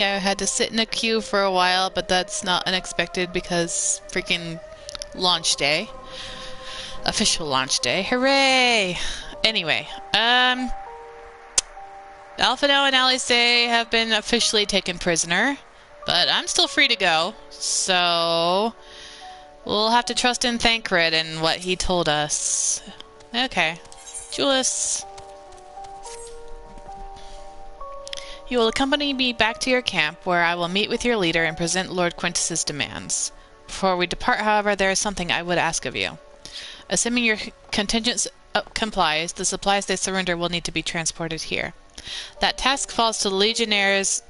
I had to sit in a queue for a while, but that's not unexpected because freaking launch day. Official launch day. Hooray! Anyway, Alphino and Alice have been officially taken prisoner, but I'm still free to go, so we'll have to trust in Thancred and what he told us. Okay. Julius. You will accompany me back to your camp, where I will meet with your leader and present Lord Quintus's demands. Before we depart, however, there is something I would ask of you. Assuming your contingent complies, the supplies they surrender will need to be transported here. That task falls to the legionnaires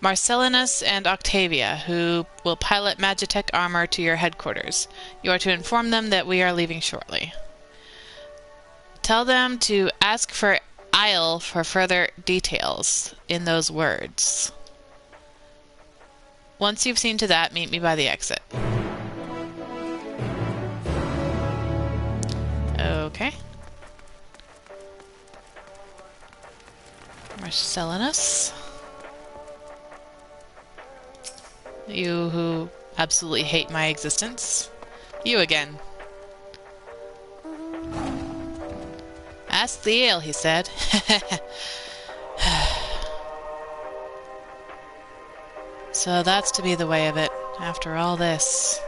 Marcellinus and Octavia, who will pilot Magitek armor to your headquarters. You are to inform them that we are leaving shortly. Tell them to ask for Isle for further details in those words. Once you've seen to that, meet me by the exit. Okay. Marcellinus. You who absolutely hate my existence. You again. Ask the ale, he said. So that's to be the way of it, after all this.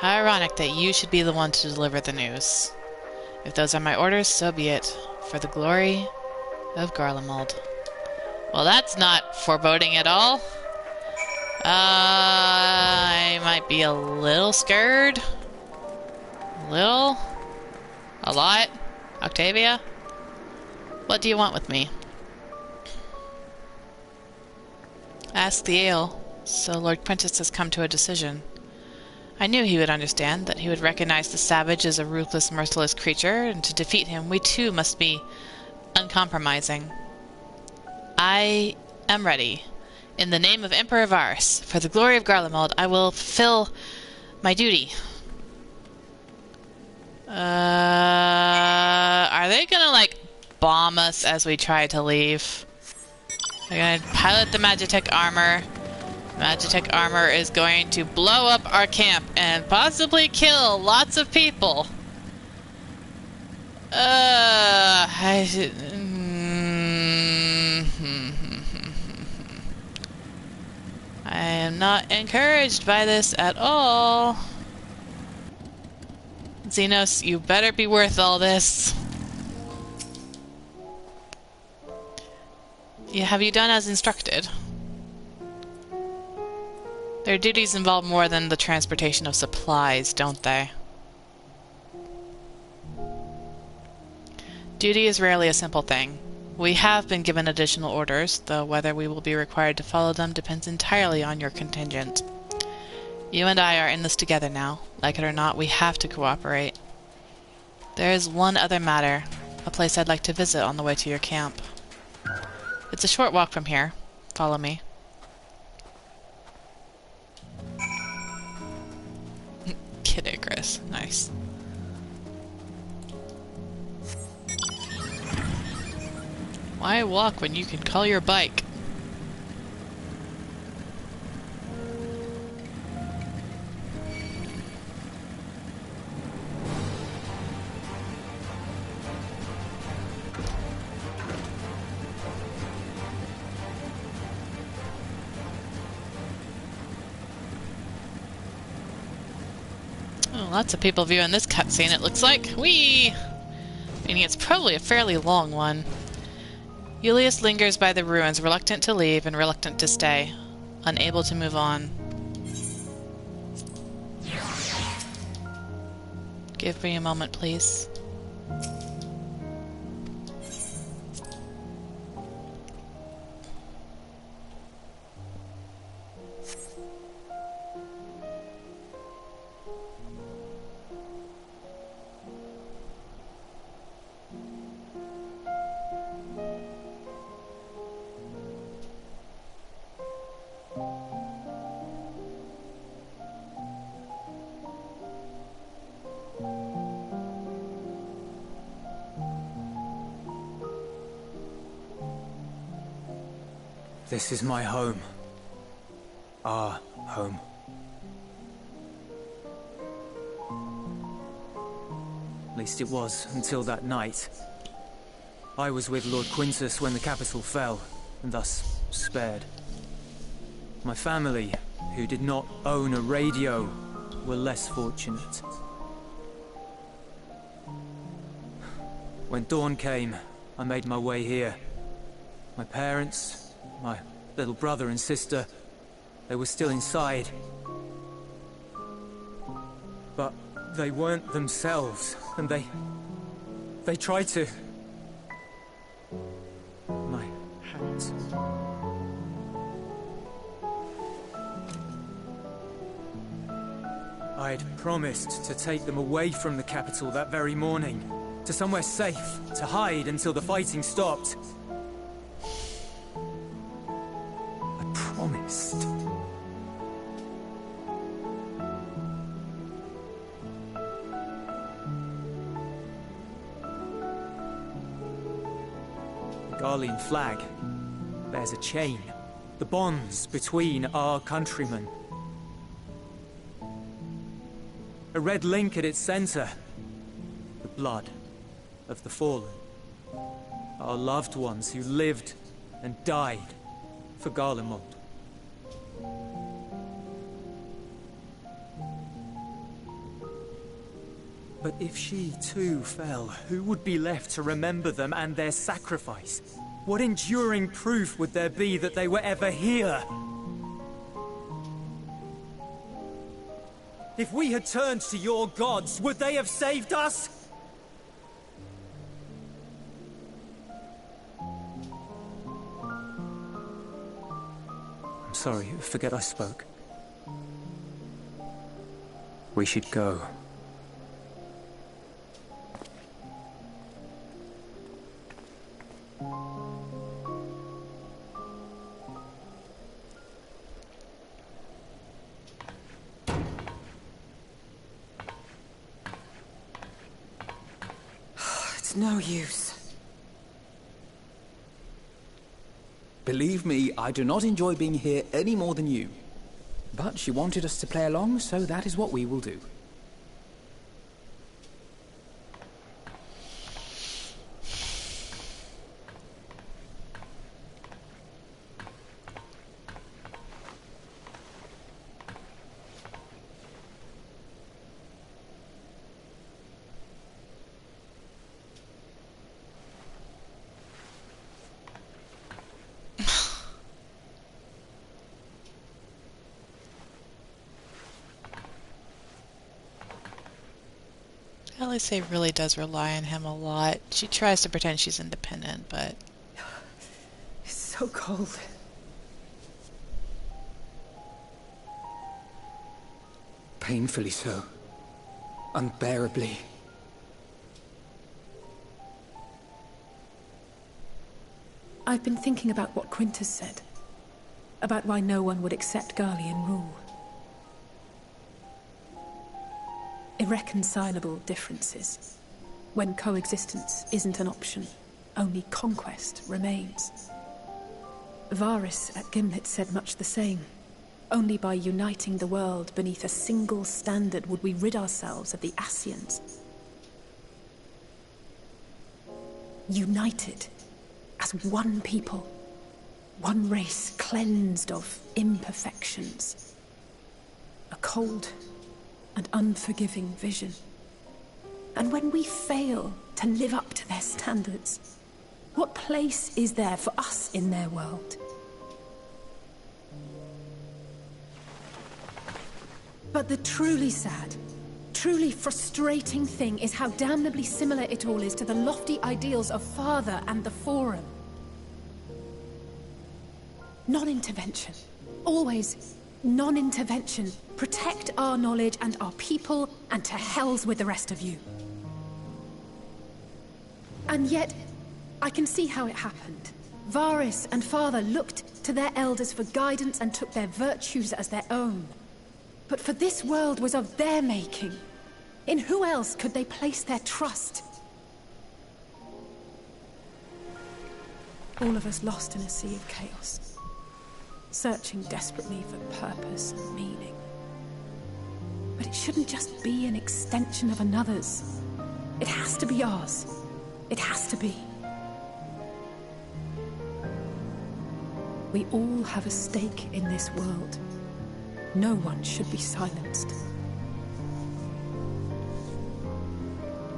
How ironic that you should be the one to deliver the news. If those are my orders, so be it. For the glory of Garleans. Well, that's not foreboding at all. I might be a little scared. A little? A lot? Octavia? What do you want with me? Ask the ale. So Lord Quintus has come to a decision. I knew he would understand, that he would recognize the savage as a ruthless, merciless creature, and to defeat him, we too must be uncompromising. I am ready. In the name of Emperor Varus, for the glory of Garlemald, I will fulfill my duty. Are they gonna, like, bomb us as we try to leave? They're gonna pilot the Magitek armor. Magitek armor is going to blow up our camp and possibly kill lots of people. I should... I am not encouraged by this at all. Xenos, you better be worth all this. Have you done as instructed? Their duties involve more than the transportation of supplies, don't they? Duty is rarely a simple thing. We have been given additional orders, though whether we will be required to follow them depends entirely on your contingent. You and I are in this together now. Like it or not, we have to cooperate. There is one other matter, a place I'd like to visit on the way to your camp. It's a short walk from here. Follow me. Kid Icarus. Nice. Why walk when you can call your bike? Oh, lots of people viewing this cutscene, it looks like. Whee! Meaning it's probably a fairly long one. Julius lingers by the ruins, reluctant to leave and reluctant to stay, unable to move on. Give me a moment, please. This is my home. Our home. At least it was, until that night. I was with Lord Quintus when the capital fell, and thus spared. My family, who did not own a radio, were less fortunate. When dawn came, I made my way here. My parents, my little brother and sister, they were still inside. But they weren't themselves, and they tried to. My hat. I'd promised to take them away from the capital that very morning, to somewhere safe, to hide until the fighting stopped. I promised. The Garlean flag bears a chain, the bonds between our countrymen. A red link at its center, the blood of the fallen. Our loved ones who lived and died for Garlemald. But if she too fell, who would be left to remember them and their sacrifice? What enduring proof would there be that they were ever here? If we had turned to your gods, would they have saved us? I'm sorry, forget I spoke. We should go. No use. Believe me, I do not enjoy being here any more than you. But she wanted us to play along, so that is what we will do. Elise really does rely on him a lot. She tries to pretend she's independent, but... It's so cold. Painfully so. Unbearably. I've been thinking about what Quintus said. About why no one would accept Garlean rule. Irreconcilable differences. When coexistence isn't an option, only conquest remains. Varys at Gimlet said much the same. Only by uniting the world beneath a single standard would we rid ourselves of the Ascians. United as one people, one race cleansed of imperfections. A cold and unforgiving vision. And when we fail to live up to their standards, what place is there for us in their world? But the truly sad, truly frustrating thing is how damnably similar it all is to the lofty ideals of Father and the Forum. Non-intervention. Always non-intervention. Protect our knowledge and our people, and to hells with the rest of you. And yet, I can see how it happened. Varys and Father looked to their elders for guidance and took their virtues as their own. But for this world was of their making. In who else could they place their trust? All of us lost in a sea of chaos. searching desperately for purpose and meaning. But it shouldn't just be an extension of another's. It has to be ours. It has to be. We all have a stake in this world. No one should be silenced.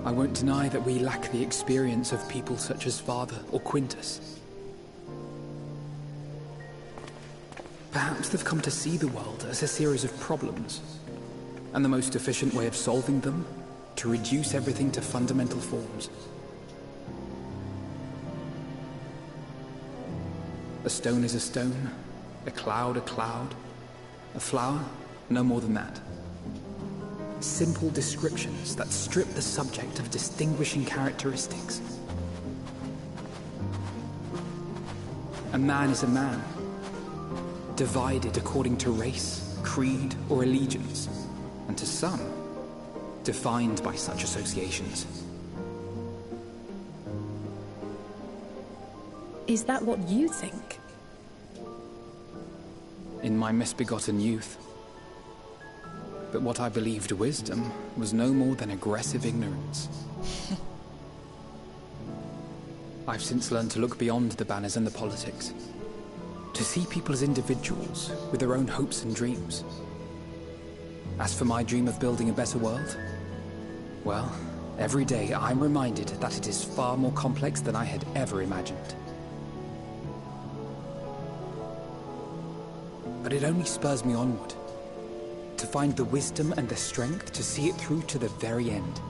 I won't deny that we lack the experience of people such as Father or Quintus. Perhaps they've come to see the world as a series of problems, and the most efficient way of solving them, to reduce everything to fundamental forms. A stone is a stone, a cloud, a flower, no more than that. Simple descriptions that strip the subject of distinguishing characteristics. A man is a man, divided according to race, creed, or allegiance, and to some, defined by such associations. Is that what you think? In my misbegotten youth. But what I believed wisdom was no more than aggressive ignorance. I've since learned to look beyond the banners and the politics. To see people as individuals with their own hopes and dreams. As for my dream of building a better world, well, every day I'm reminded that it is far more complex than I had ever imagined. But it only spurs me onward, to find the wisdom and the strength to see it through to the very end.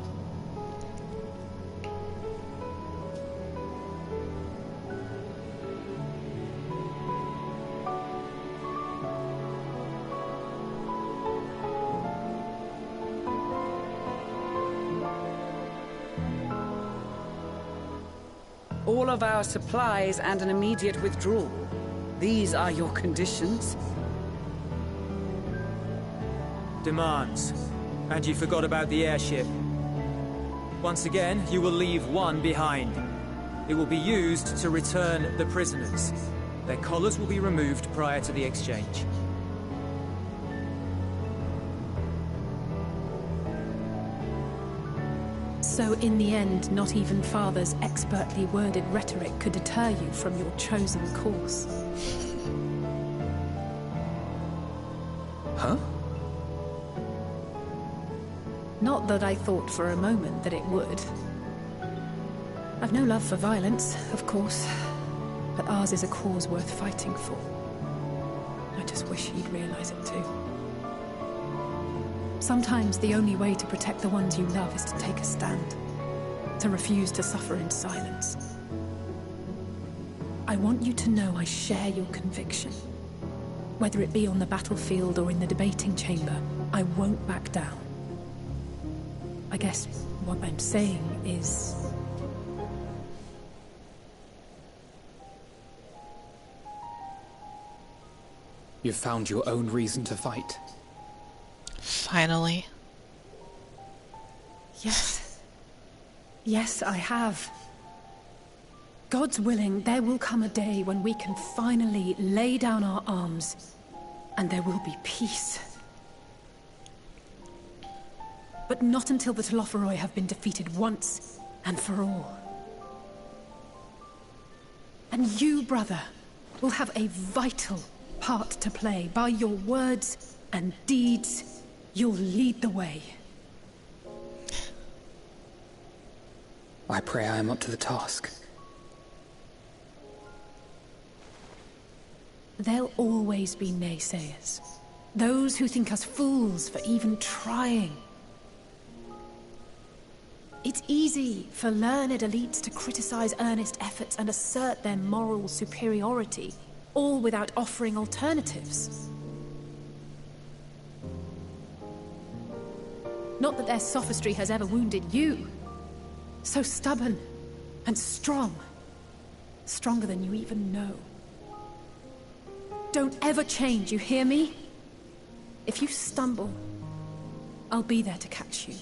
All of our supplies and an immediate withdrawal. These are your conditions? Demands. And you forgot about the airship. Once again, you will leave one behind. It will be used to return the prisoners. Their collars will be removed prior to the exchange. So in the end, not even Father's expertly worded rhetoric could deter you from your chosen course. Huh? Not that I thought for a moment that it would. I've no love for violence, of course, but ours is a cause worth fighting for. I just wish you'd realize it too. Sometimes the only way to protect the ones you love is to take a stand, to refuse to suffer in silence. I want you to know I share your conviction. Whether it be on the battlefield or in the debating chamber, I won't back down. I guess what I'm saying is... You've found your own reason to fight. Finally. Yes. Yes, I have. God's willing, there will come a day when we can finally lay down our arms, and there will be peace. But not until the Telophoroi have been defeated once and for all. And you, brother, will have a vital part to play. By your words and deeds, you'll lead the way. I pray I am up to the task. There'll always be naysayers. Those who think us fools for even trying. It's easy for learned elites to criticize earnest efforts and assert their moral superiority, all without offering alternatives. Not that their sophistry has ever wounded you. So stubborn and strong. Stronger than you even know. Don't ever change, you hear me? If you stumble, I'll be there to catch you.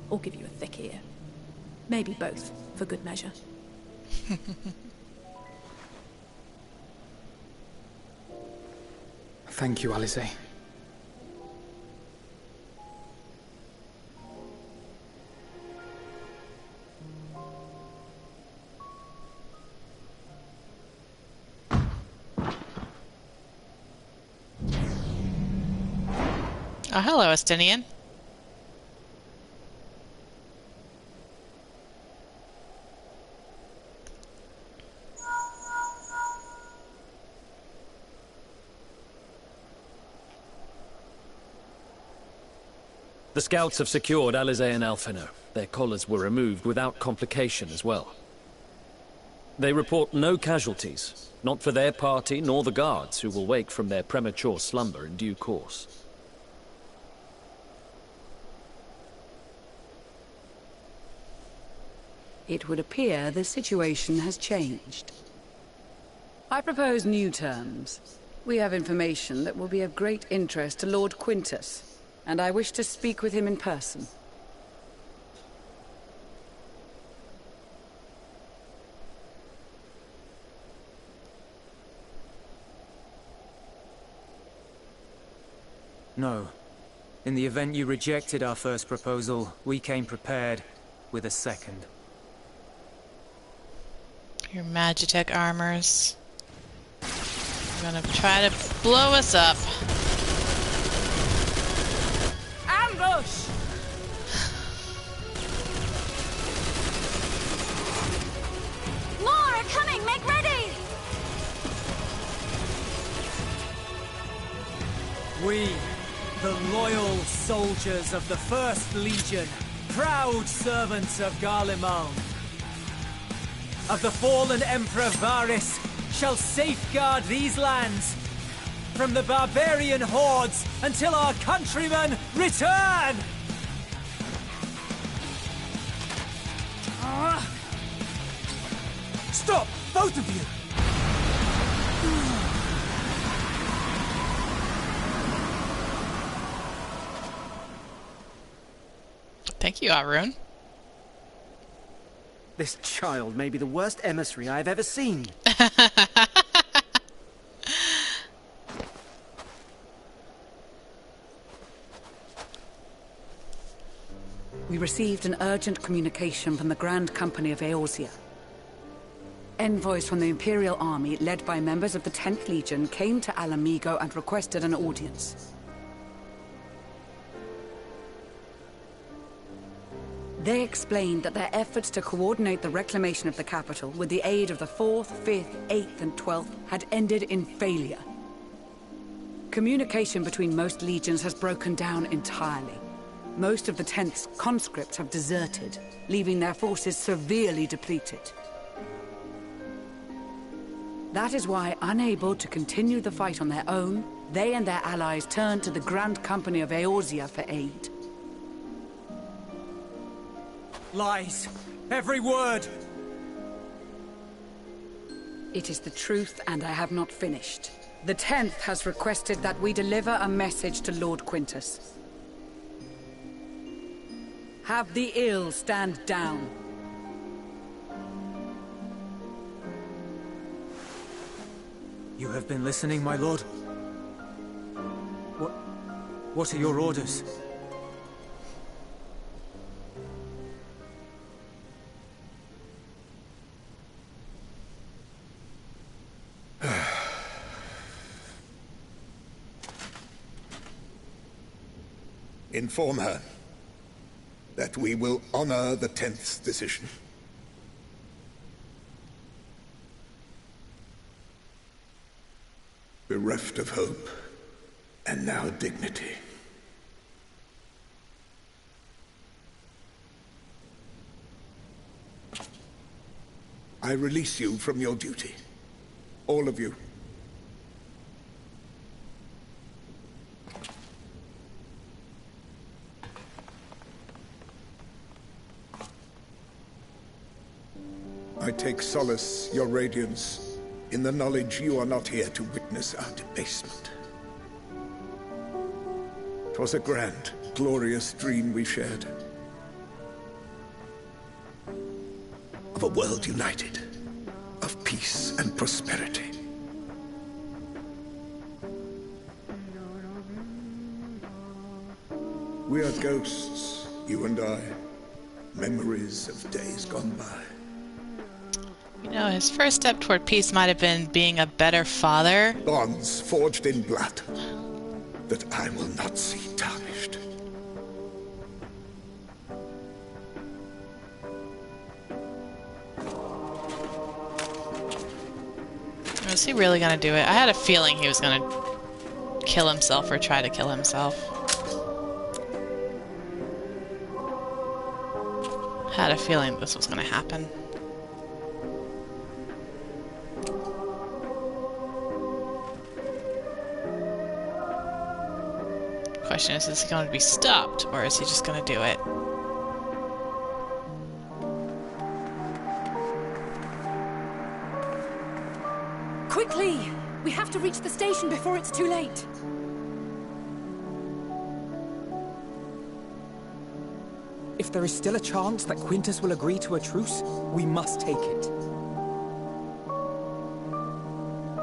Or give you a thick ear. Maybe both, for good measure. Thank you, Alice. Oh, hello, Estinian. The scouts have secured Alize and Alfino. Their collars were removed without complication as well. They report no casualties, not for their party nor the guards, who will wake from their premature slumber in due course. It would appear the situation has changed. I propose new terms. We have information that will be of great interest to Lord Quintus, and I wish to speak with him in person. No. In the event you rejected our first proposal, we came prepared with a second. Your Magitek armors. You're gonna try to blow us up. Ambush! More are coming! Make ready! We, the loyal soldiers of the First Legion, proud servants of Garleans, of the fallen Emperor Varys, shall safeguard these lands from the barbarian hordes until our countrymen return! Stop! Both of you! Thank you, Arun. This child may be the worst emissary I've ever seen. We received an urgent communication from the Grand Company of Eorzea. Envoys from the Imperial Army, led by members of the 10th Legion, came to Alamigo and requested an audience. They explained that their efforts to coordinate the reclamation of the capital with the aid of the 4th, 5th, 8th, and 12th had ended in failure. Communication between most legions has broken down entirely. Most of the 10th's conscripts have deserted, leaving their forces severely depleted. That is why, unable to continue the fight on their own, they and their allies turned to the Grand Company of Eorzea for aid. Lies! Every word! It is the truth, and I have not finished. The 10th has requested that we deliver a message to Lord Quintus. Have the ill stand down. You have been listening, my lord? What are your orders? Inform her that we will honor the 10th's decision. Bereft of hope, and now dignity. I release you from your duty. All of you. I take solace, your radiance, in the knowledge you are not here to witness our debasement. 'Twas a grand, glorious dream we shared. Of a world united, of peace and prosperity. We are ghosts, you and I. Memories of days gone by. You know, his first step toward peace might have been being a better father. Bonds forged in blood that I will not see tarnished. Was he really gonna do it? I had a feeling he was gonna kill himself or try to kill himself. Had a feeling this was gonna happen. Question is he going to be stopped, or is he just going to do it? Quickly! We have to reach the station before it's too late. If there is still a chance that Quintus will agree to a truce, we must take it.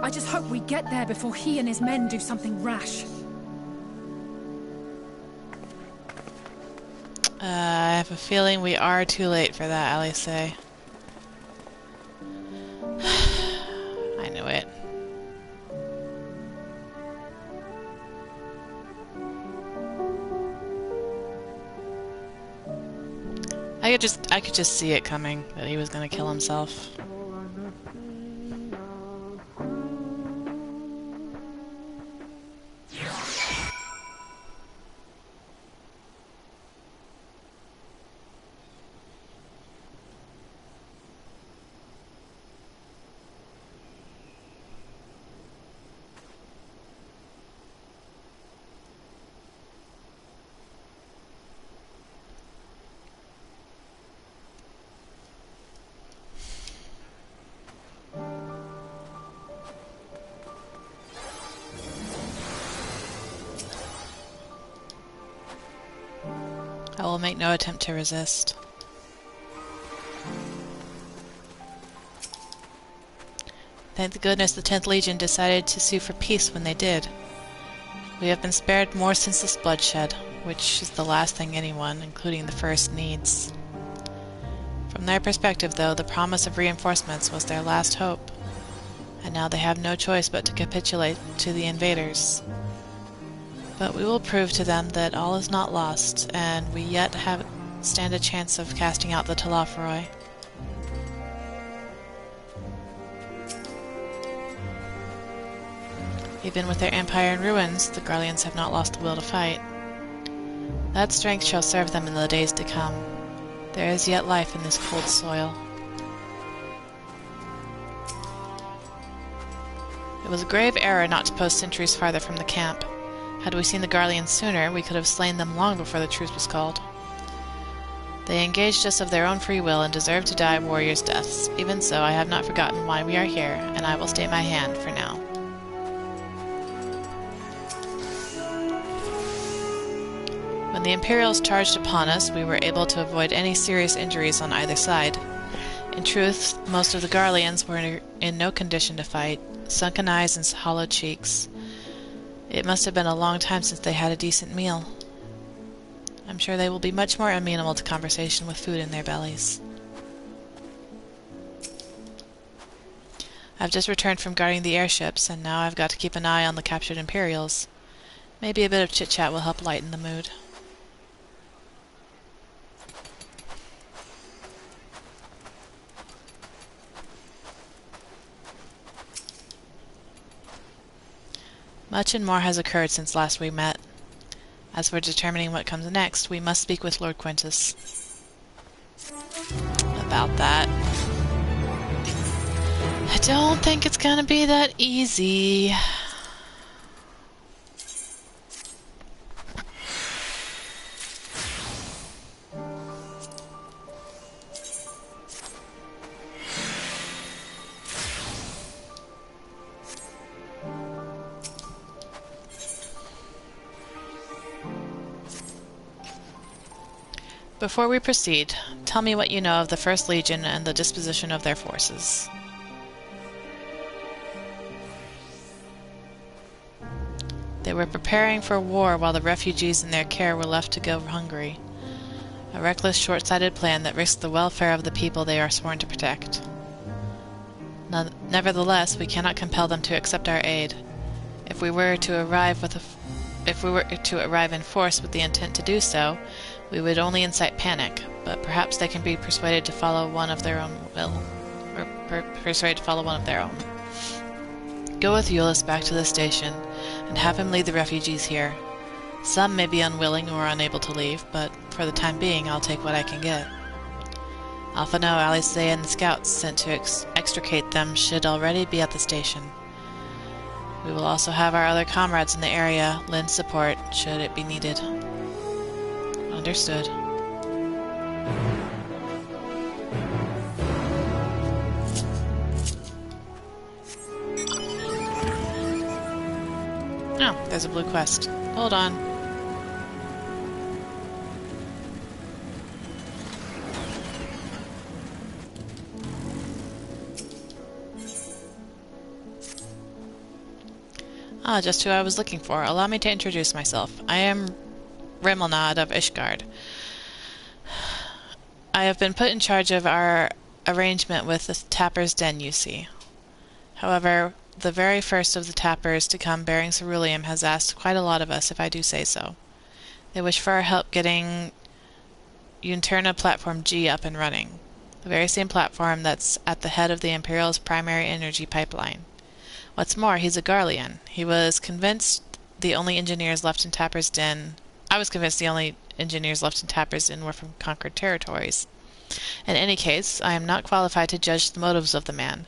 I just hope we get there before he and his men do something rash. I have a feeling we are too late for that, Alice. I knew it. I could just see it coming, that he was gonna kill himself. I will make no attempt to resist. Thank goodness the 10th Legion decided to sue for peace when they did. We have been spared more senseless bloodshed, which is the last thing anyone, including the First, needs. From their perspective, though, the promise of reinforcements was their last hope, and now they have no choice but to capitulate to the invaders. But we will prove to them that all is not lost, and we yet stand a chance of casting out the Talaferoi. Even with their empire in ruins, the Garleans have not lost the will to fight. That strength shall serve them in the days to come. There is yet life in this cold soil. It was a grave error not to post sentries farther from the camp. Had we seen the Garleans sooner, we could have slain them long before the truce was called. They engaged us of their own free will and deserve to die warriors' deaths. Even so, I have not forgotten why we are here, and I will stay my hand for now. When the Imperials charged upon us, we were able to avoid any serious injuries on either side. In truth, most of the Garleans were in no condition to fight, sunken eyes and hollow cheeks. It must have been a long time since they had a decent meal. I'm sure they will be much more amenable to conversation with food in their bellies. I've just returned from guarding the airships, and now I've got to keep an eye on the captured Imperials. Maybe a bit of chit-chat will help lighten the mood. Much and more has occurred since last we met. As for determining what comes next, we must speak with Lord Quintus about that. I don't think it's gonna be that easy. Before we proceed, tell me what you know of the First Legion and the disposition of their forces. They were preparing for war while the refugees in their care were left to go hungry. A reckless, short-sighted plan that risked the welfare of the people they are sworn to protect. Nevertheless, we cannot compel them to accept our aid. If we were to arrive in force with the intent to do so, we would only incite panic, but perhaps they can be persuaded to follow one of their own will, or persuaded to follow one of their own. Go with Euless back to the station, and have him lead the refugees here. Some may be unwilling or unable to leave, but for the time being I'll take what I can get. Alpha No, Alice and the scouts sent to extricate them should already be at the station. We will also have our other comrades in the area lend support should it be needed. Understood. Oh, there's a blue quest. Hold on. Ah, just who I was looking for. Allow me to introduce myself. I am Rimmelnod of Ishgard. I have been put in charge of our arrangement with the Tapper's Den, you see. However, the very first of the Tappers to come bearing ceruleum has asked quite a lot of us, if I do say so. They wish for our help getting Untitled Platform G up and running, the very same platform that's at the head of the Imperial's primary energy pipeline. What's more, he's a Garlean. I was convinced the only engineers left in Tapper's Den were from conquered territories. In any case, I am not qualified to judge the motives of the man.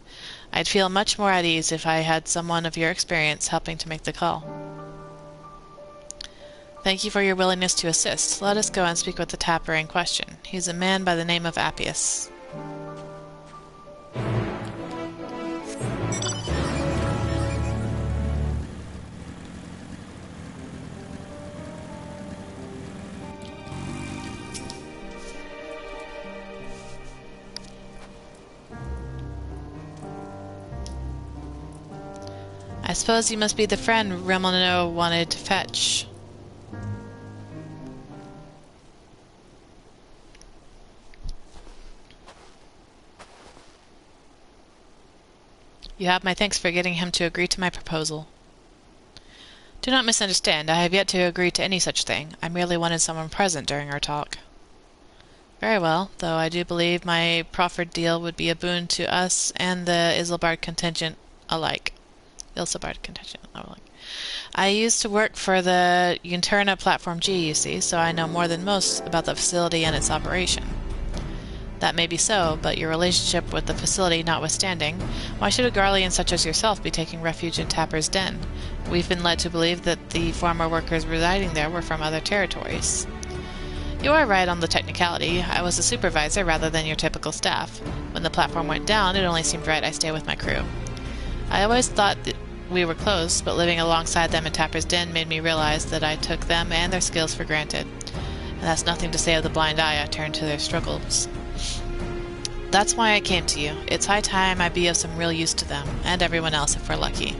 I'd feel much more at ease if I had someone of your experience helping to make the call. Thank you for your willingness to assist. Let us go and speak with the Tapper in question. He's a man by the name of Appius. I suppose you must be the friend Rimmelnod wanted to fetch. You have my thanks for getting him to agree to my proposal. Do not misunderstand. I have yet to agree to any such thing. I merely wanted someone present during our talk. Very well, though I do believe my proffered deal would be a boon to us and the Isilbard contingent alike. I used to work for the Untitled Platform G, you see, so I know more than most about the facility and its operation. That may be so, but your relationship with the facility notwithstanding, why should a Garlean such as yourself be taking refuge in Tapper's Den? We've been led to believe that the former workers residing there were from other territories. You are right on the technicality. I was a supervisor rather than your typical staff. When the platform went down, it only seemed right I stay with my crew. I always thought that we were close, but living alongside them in Tapper's Den made me realize that I took them and their skills for granted. And that's nothing to say of the blind eye I turned to their struggles. That's why I came to you. It's high time I be of some real use to them, and everyone else if we're lucky.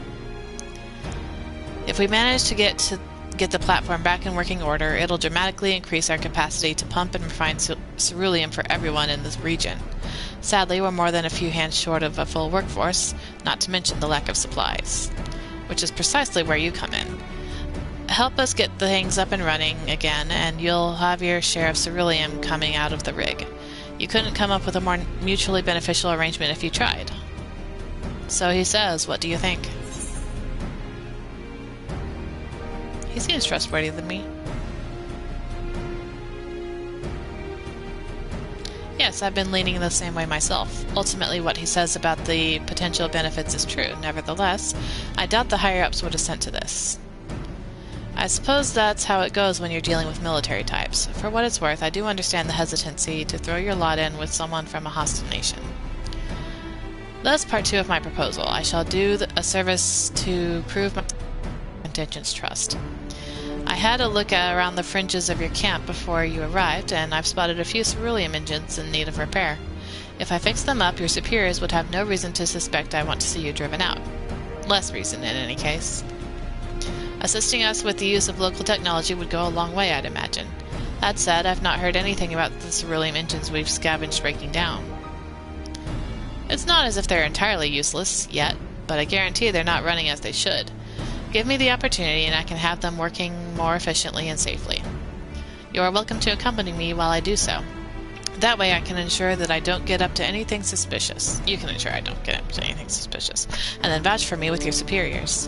If we manage to get the platform back in working order, it'll dramatically increase our capacity to pump and refine ceruleum for everyone in this region. Sadly, we're more than a few hands short of a full workforce, not to mention the lack of supplies, which is precisely where you come in. Help us get the things up and running again, and you'll have your share of ceruleum coming out of the rig. You couldn't come up with a more mutually beneficial arrangement if you tried. So he says, what do you think? He seems trustworthy to me. Yes, I've been leaning the same way myself. Ultimately, what he says about the potential benefits is true. Nevertheless, I doubt the higher-ups would assent to this. I suppose that's how it goes when you're dealing with military types. For what it's worth, I do understand the hesitancy to throw your lot in with someone from a hostile nation. That's part 2 of my proposal. I shall do a service to prove my contingent's trust. I had a look around the fringes of your camp before you arrived, and I've spotted a few ceruleum engines in need of repair. If I fix them up, your superiors would have no reason to suspect I want to see you driven out. Less reason, in any case. Assisting us with the use of local technology would go a long way, I'd imagine. That said, I've not heard anything about the cerulean engines we've scavenged breaking down. It's not as if they're entirely useless, yet, but I guarantee they're not running as they should. Give me the opportunity and I can have them working more efficiently and safely. You are welcome to accompany me while I do so. That way I can ensure that I don't get up to anything suspicious. You can ensure I don't get up to anything suspicious, and then vouch for me with your superiors.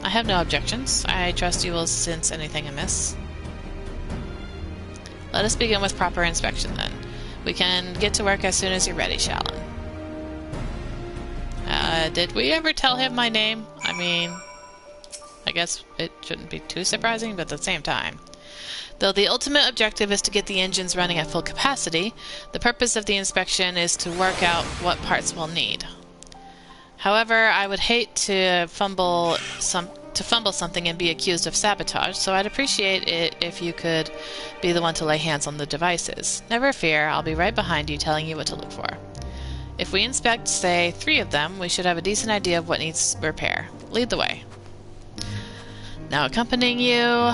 I have no objections. I trust you will sense anything amiss. Let us begin with proper inspection, then. We can get to work as soon as you're ready, Shallan. Did we ever tell him my name? I mean, I guess it shouldn't be too surprising, but at the same time. Though the ultimate objective is to get the engines running at full capacity, the purpose of the inspection is to work out what parts we'll need. However, I would hate to fumble something and be accused of sabotage, so I'd appreciate it if you could be the one to lay hands on the devices. Never fear, I'll be right behind you telling you what to look for. If we inspect, say, 3 of them, we should have a decent idea of what needs repair. Lead the way. Now accompanying you,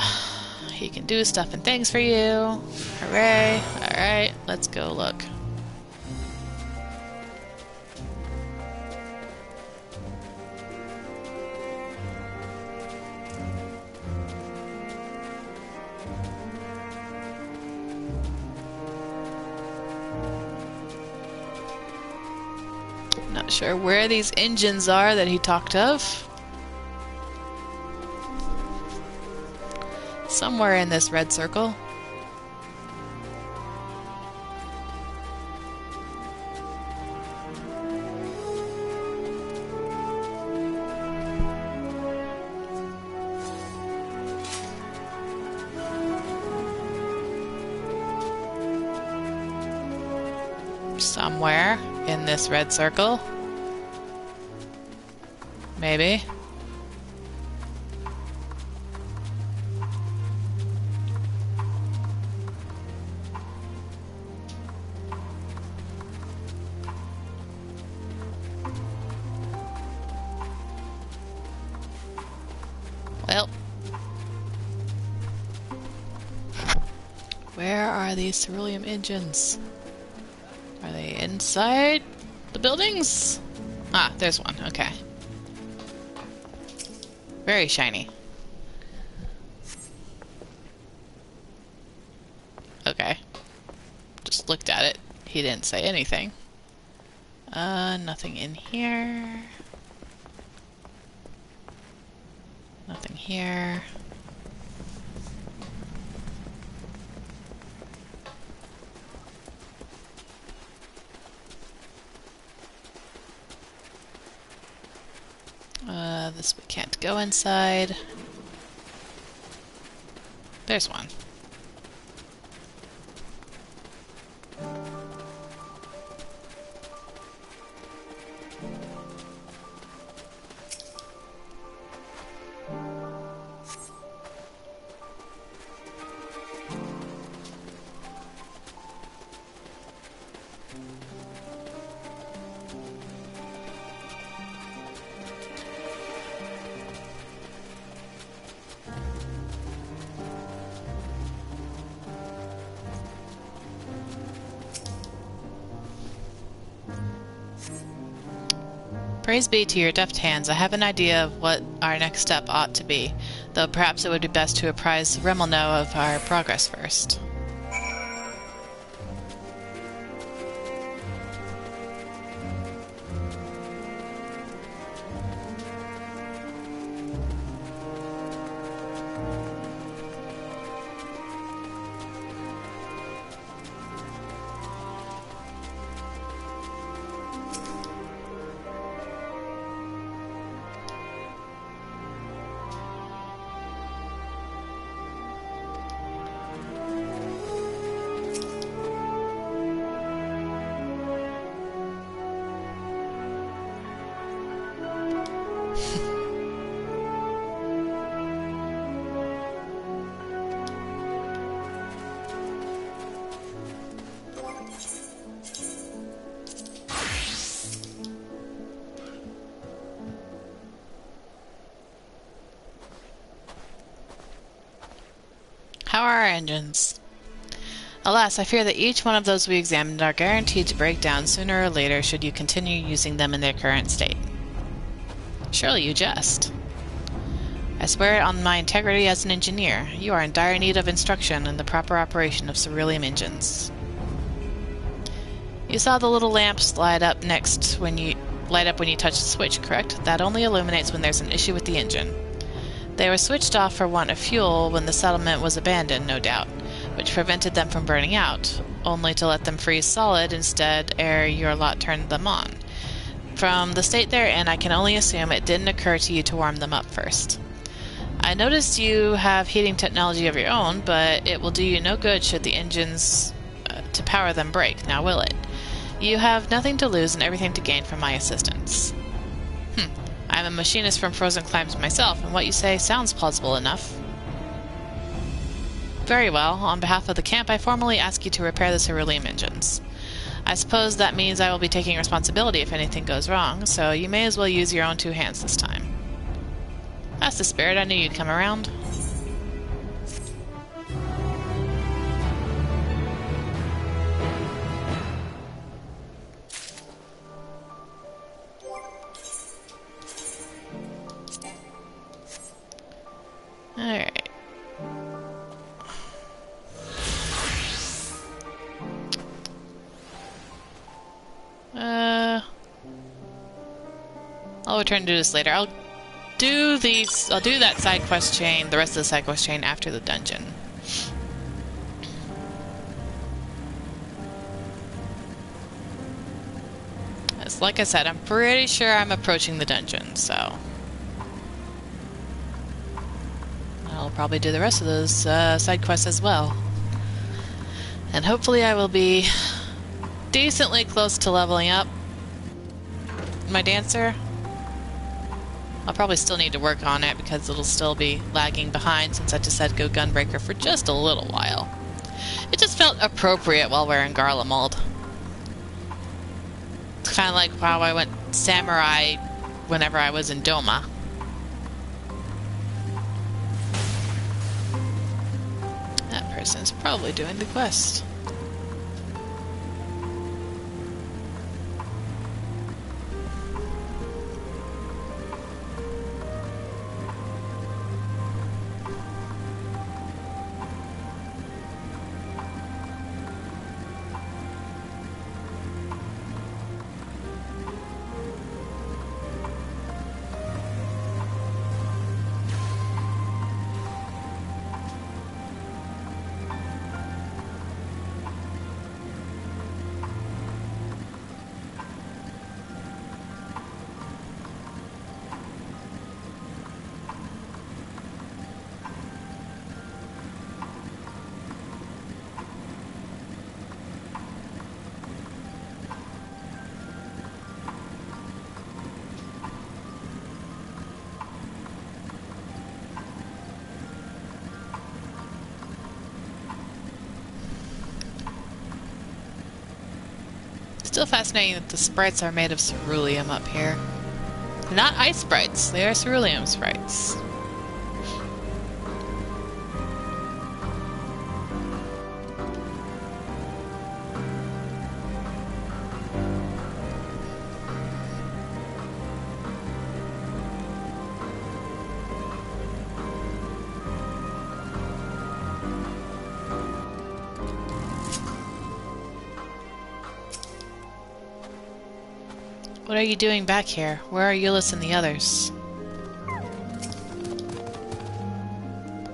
he can do stuff and things for you. Hooray. Alright, let's go look. Not sure where these engines are that he talked of. Somewhere in this red circle. Somewhere in this red circle. Maybe. Well. Where are these cerulean engines? Are they inside the buildings? Ah, there's one. Okay. Very shiny. Okay. Just looked at it. He didn't say anything. Nothing in here. Nothing here. This we can't go inside. There's one. Praise be to your deft hands. I have an idea of what our next step ought to be, though perhaps it would be best to apprise Rimmelnod of our progress first. engines. Alas, I fear that each one of those we examined are guaranteed to break down sooner or later should you continue using them in their current state. Surely you jest. I swear it on my integrity as an engineer. You are in dire need of instruction in the proper operation of ceruleum engines. You saw the little lamps light up when you touch the switch, correct? That only illuminates when there's an issue with the engine. They were switched off for want of fuel when the settlement was abandoned, no doubt, which prevented them from burning out, only to let them freeze solid instead ere your lot turned them on. From the state they're in, I can only assume it didn't occur to you to warm them up first. I noticed you have heating technology of your own, but it will do you no good should the engines to power them break, now will it? You have nothing to lose and everything to gain from my assistance. I'm a machinist from Frozen Climes myself, and what you say sounds plausible enough. Very well. On behalf of the camp, I formally ask you to repair the ceruleum engines. I suppose that means I will be taking responsibility if anything goes wrong, so you may as well use your own two hands this time. That's the spirit. I knew you'd come around. Alright. I'll return to this later. I'll do that side quest chain, the rest of the side quest chain after the dungeon. As like I said, I'm pretty sure I'm approaching the dungeon, so I'll probably do the rest of those side quests as well. And hopefully I will be decently close to leveling up my dancer. I'll probably still need to work on it because it'll still be lagging behind since I just had to go Gunbreaker for just a little while. It just felt appropriate while we're in Garleans. It's kind of like how I went Samurai whenever I was in Doma. That person's probably doing the quest. Still fascinating that the sprites are made of ceruleum up here. They're not ice sprites, they are ceruleum sprites. What are you doing back here? Where are Euless and the others?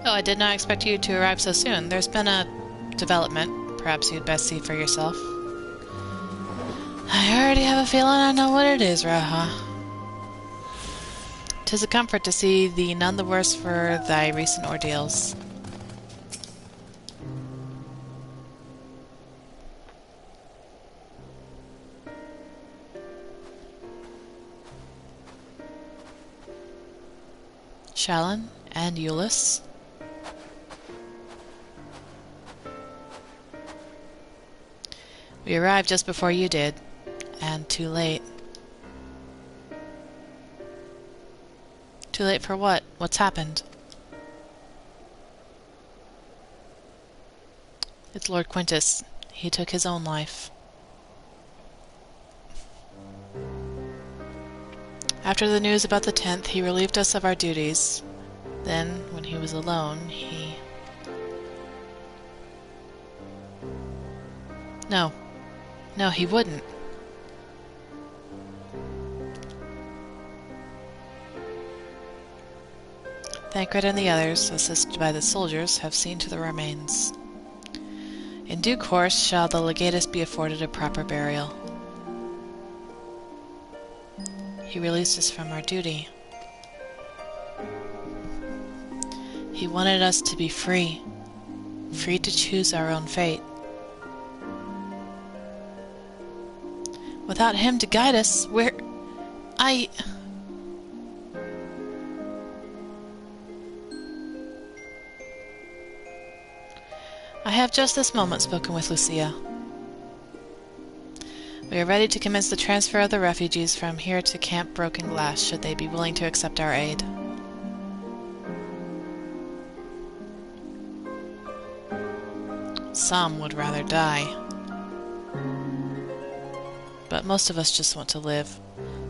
Oh, I did not expect you to arrive so soon. There's been a development. Perhaps you'd best see for yourself. I already have a feeling I know what it is, Raha. 'Tis a comfort to see thee none the worse for thy recent ordeals. Shallan and Euless. We arrived just before you did, and too late. Too late for what? What's happened? It's Lord Quintus. He took his own life. After the news about the 10th, he relieved us of our duties. Then, when he was alone, he... No, he wouldn't. Thancred and the others, assisted by the soldiers, have seen to the remains. In due course shall the legatus be afforded a proper burial. He released us from our duty. He wanted us to be free, free to choose our own fate. Without him to guide us, I have just this moment spoken with Lucia. We are ready to commence the transfer of the refugees from here to Camp Broken Glass, should they be willing to accept our aid. Some would rather die. But most of us just want to live.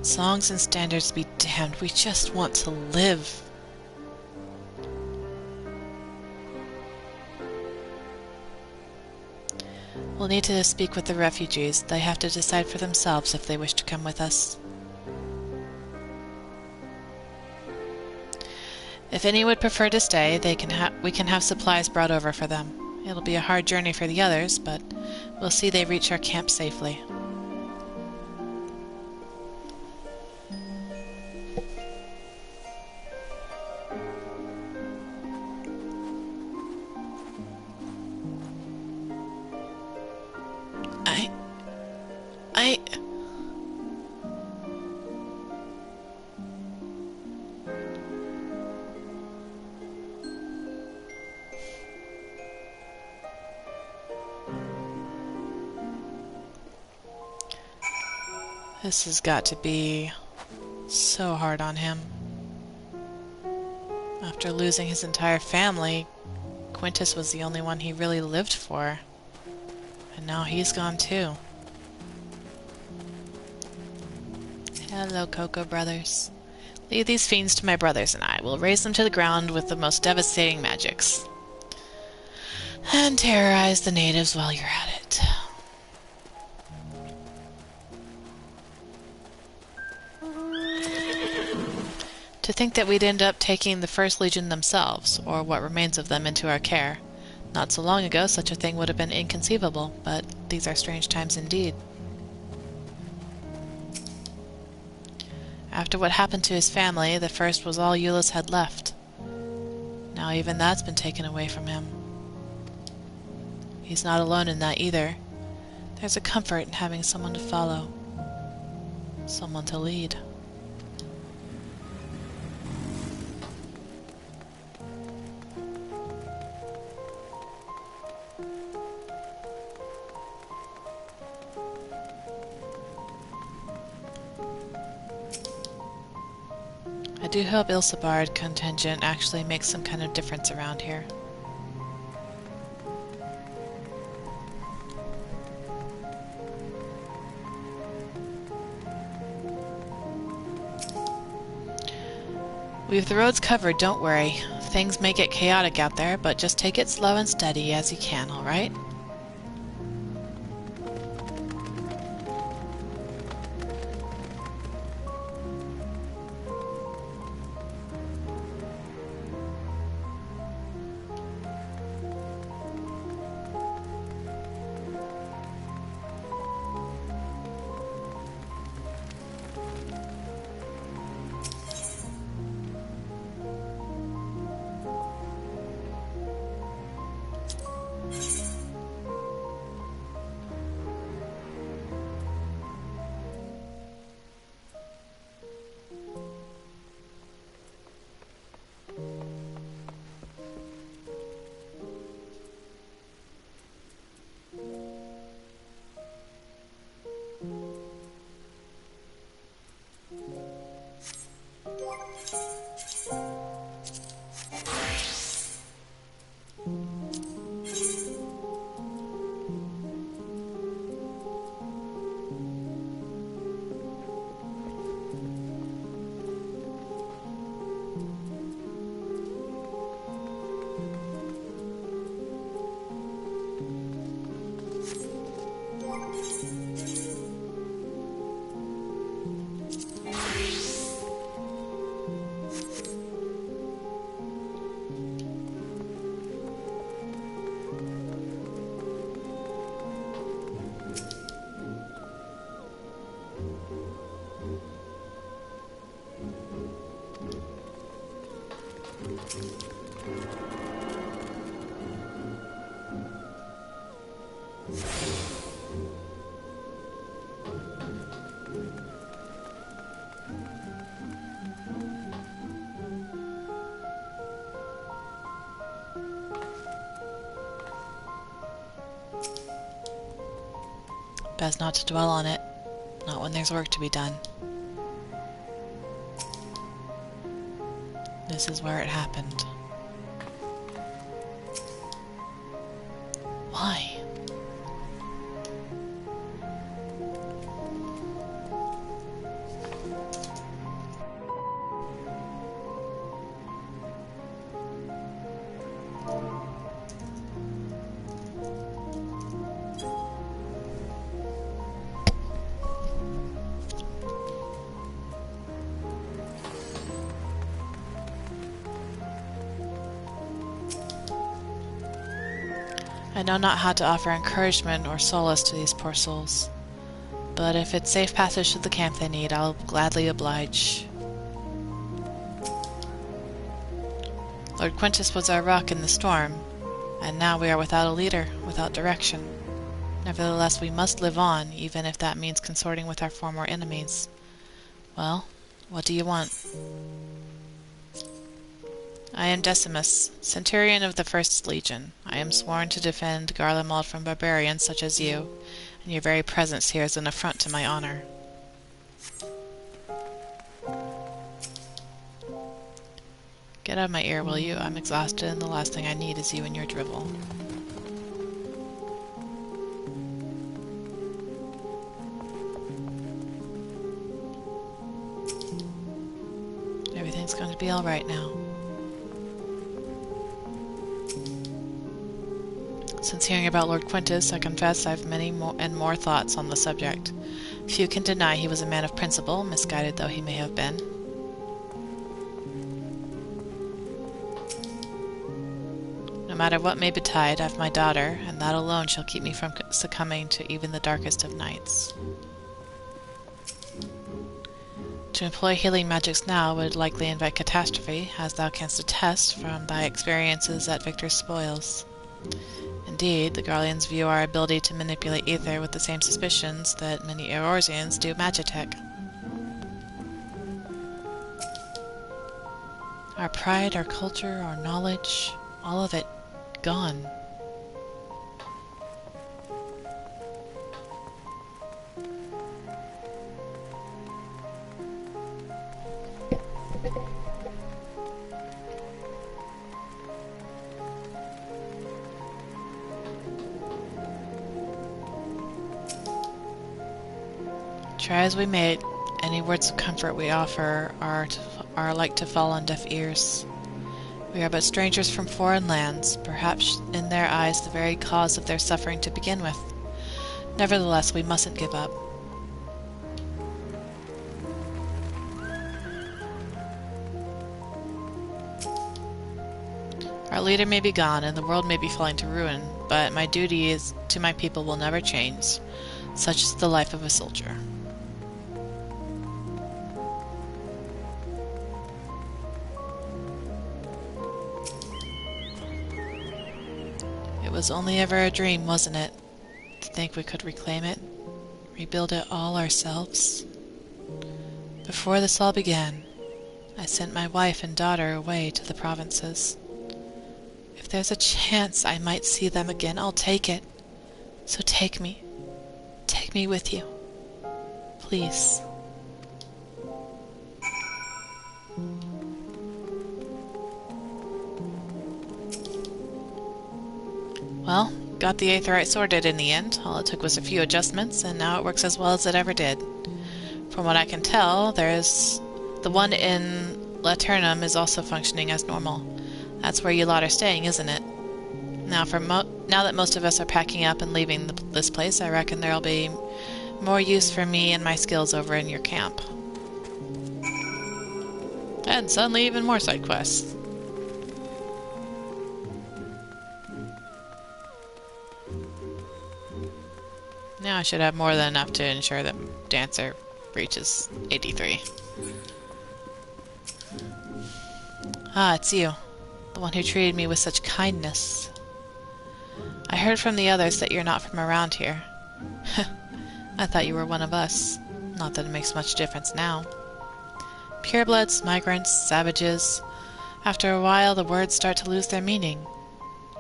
Songs and standards be damned, we just want to live. We'll need to speak with the refugees. They have to decide for themselves if they wish to come with us. If any would prefer to stay, we can have supplies brought over for them. It'll be a hard journey for the others, but we'll see they reach our camp safely. This has got to be so hard on him. After losing his entire family, Quintus was the only one he really lived for. And now he's gone too. Hello, Cocoa brothers. Leave these fiends to my brothers, and I will raze them to the ground with the most devastating magics. And terrorize the natives while you're at it. To think that we'd end up taking the First Legion themselves, or what remains of them, into our care. Not so long ago, such a thing would have been inconceivable, but these are strange times indeed. After what happened to his family, the First was all Euless had left. Now even that's been taken away from him. He's not alone in that either. There's a comfort in having someone to follow. Someone to lead. I do hope Ilsebard contingent actually makes some kind of difference around here. We've the roads covered, don't worry. Things may get chaotic out there, but just take it slow and steady as you can, alright? Best not to dwell on it. Not when there's work to be done. This is where it happened. Why? I know not how to offer encouragement or solace to these poor souls, but if it's safe passage to the camp they need, I'll gladly oblige. Lord Quintus was our rock in the storm, and now we are without a leader, without direction. Nevertheless, we must live on, even if that means consorting with our former enemies. Well, what do you want? I am Decimus, Centurion of the 1st Legion. I am sworn to defend Garlemald from barbarians such as you, and your very presence here is an affront to my honor. Get out of my ear, will you? I'm exhausted, and the last thing I need is you and your drivel. Everything's going to be all right now. Since hearing about Lord Quintus, I confess I've many more thoughts on the subject. Few can deny he was a man of principle, misguided though he may have been. No matter what may betide, I've my daughter, and that alone shall keep me from succumbing to even the darkest of nights. To employ healing magics now would likely invite catastrophe, as thou canst attest from thy experiences at Victor's spoils. Indeed, the Garleans view our ability to manipulate ether with the same suspicions that many Eorzeans do Magitek. Our pride, our culture, our knowledge, all of it gone. Try as we may, any words of comfort we offer are like to fall on deaf ears. We are but strangers from foreign lands, perhaps in their eyes the very cause of their suffering to begin with. Nevertheless, we mustn't give up. Our leader may be gone, and the world may be falling to ruin, but my duty to my people will never change. Such is the life of a soldier. It was only ever a dream, wasn't it? To think we could reclaim it, rebuild it all ourselves. Before this all began, I sent my wife and daughter away to the provinces. If there's a chance I might see them again, I'll take it. So take me. Take me with you. Please. Well, got the Aetheryte sorted in the end. All it took was a few adjustments, and now it works as well as it ever did. From what I can tell, the one in Laternum is also functioning as normal. That's where you lot are staying, isn't it? Now, now that most of us are packing up and leaving this place, I reckon there'll be more use for me and my skills over in your camp. And suddenly even more side quests. Now I should have more than enough to ensure that Dancer reaches 83. Ah, it's you. the one who treated me with such kindness. I heard from the others that you're not from around here. I thought you were one of us. Not that it makes much difference now. Purebloods, migrants, savages. After a while, the words start to lose their meaning,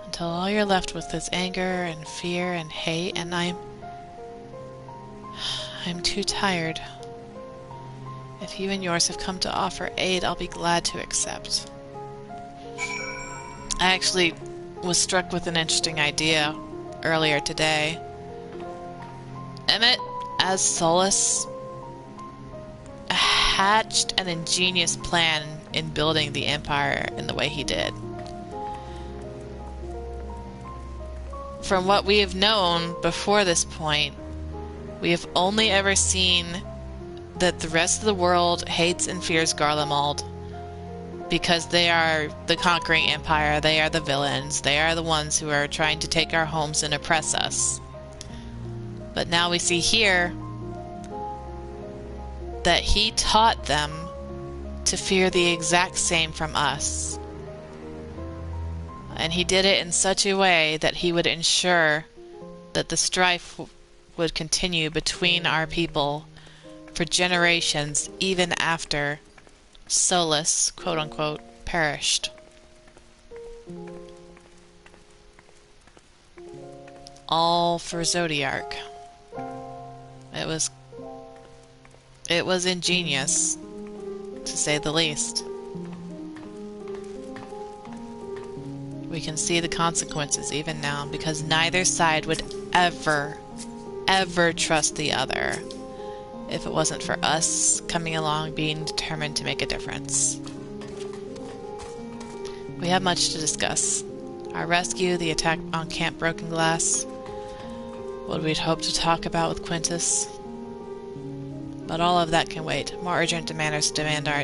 until all you're left with is anger and fear and hate, and I'm too tired. If you and yours have come to offer aid, I'll be glad to accept. I actually was struck with an interesting idea earlier today. Emmett, as Solus, hatched an ingenious plan in building the Empire in the way he did. From what we have known before this point, we have only ever seen that the rest of the world hates and fears Garlemald because they are the conquering empire, they are the villains, they are the ones who are trying to take our homes and oppress us. But now we see here that he taught them to fear the exact same from us. And he did it in such a way that he would ensure that the strife would continue between our people for generations, even after Solus, quote-unquote, perished. All for Zodiark. It was ingenious, to say the least. We can see the consequences even now, because neither side would ever trust the other if it wasn't for us coming along being determined to make a difference. We have much to discuss. Our rescue, the attack on Camp Broken Glass, what we'd hoped to talk about with Quintus. But all of that can wait. More urgent matters demand our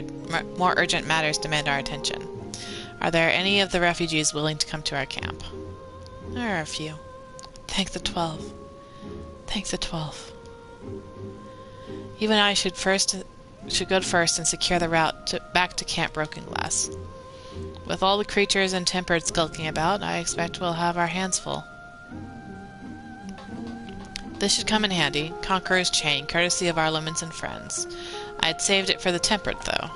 attention. Are there any of the refugees willing to come to our camp? There are a few. Thank the 12. Thank the 12. You and I should go first and secure the route back to Camp Broken Glass. With all the creatures and tempered skulking about, I expect we'll have our hands full. This should come in handy. Conqueror's Chain, courtesy of our lemons and friends. I'd saved it for the tempered, though.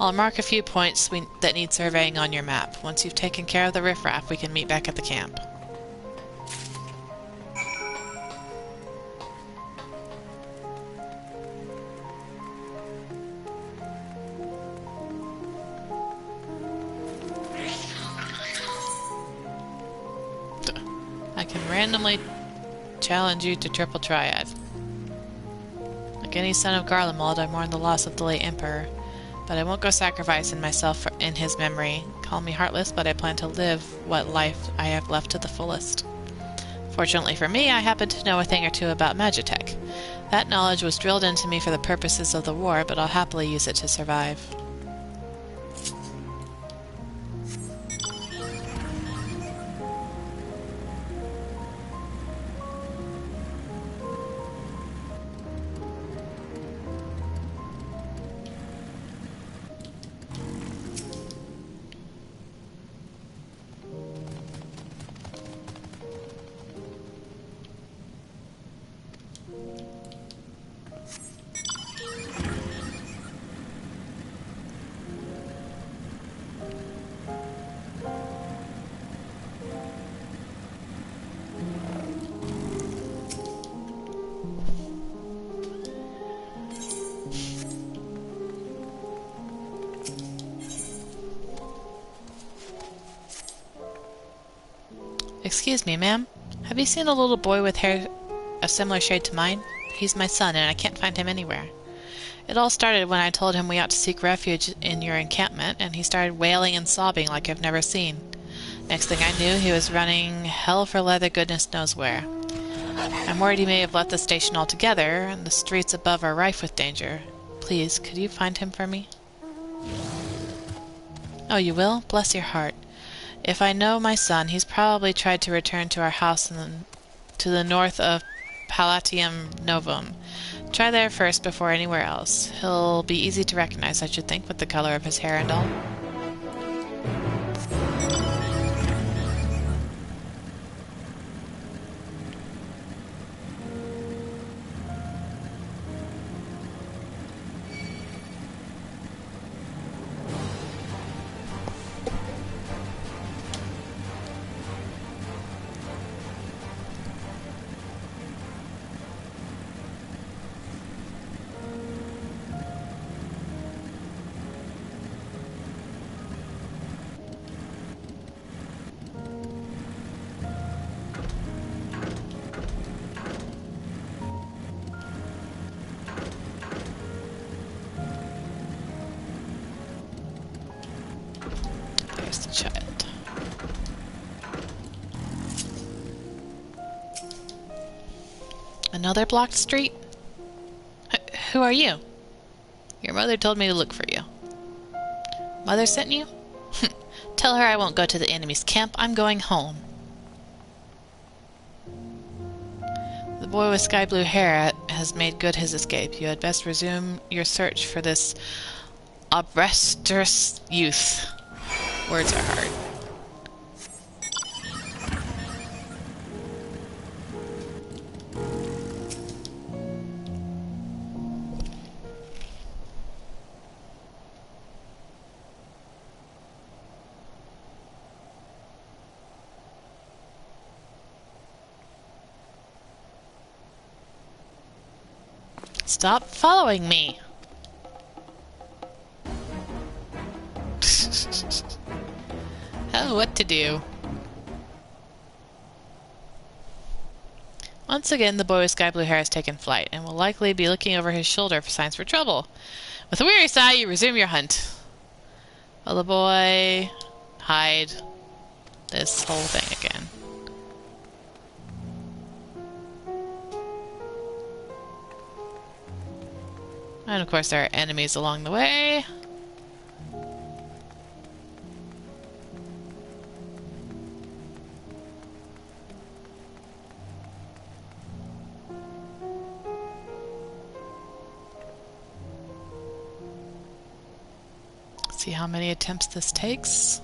I'll mark a few points that need surveying on your map. Once you've taken care of the riffraff, we can meet back at the camp. I can randomly challenge you to triple triad. Like any son of Garlemald, I mourn the loss of the late Emperor, but I won't go sacrificing myself in his memory. Call me heartless, but I plan to live what life I have left to the fullest. Fortunately for me, I happen to know a thing or two about Magitek. That knowledge was drilled into me for the purposes of the war, but I'll happily use it to survive. Excuse me, ma'am. Have you seen a little boy with hair a similar shade to mine? He's my son, and I can't find him anywhere. It all started when I told him we ought to seek refuge in your encampment, and he started wailing and sobbing like I've never seen. Next thing I knew, he was running hell for leather goodness knows where. I'm worried he may have left the station altogether, and the streets above are rife with danger. Please, could you find him for me? Oh, you will? Bless your heart. If I know my son, he's probably tried to return to our house to the north of Palatium Novum. Try there first before anywhere else. He'll be easy to recognize, I should think, with the color of his hair and all. There's the child. Another blocked street? Who are you? Your mother told me to look for you. Mother sent you? Tell her I won't go to the enemy's camp. I'm going home. The boy with sky blue hair has made good his escape. You had best resume your search for this obstreperous youth. Words are hard. Stop following me. Oh, what to do? Once again, the boy with sky blue hair has taken flight, and will likely be looking over his shoulder for signs for trouble. With a weary sigh, you resume your hunt. Will the boy hide this whole thing again? And of course there are enemies along the way. See how many attempts this takes.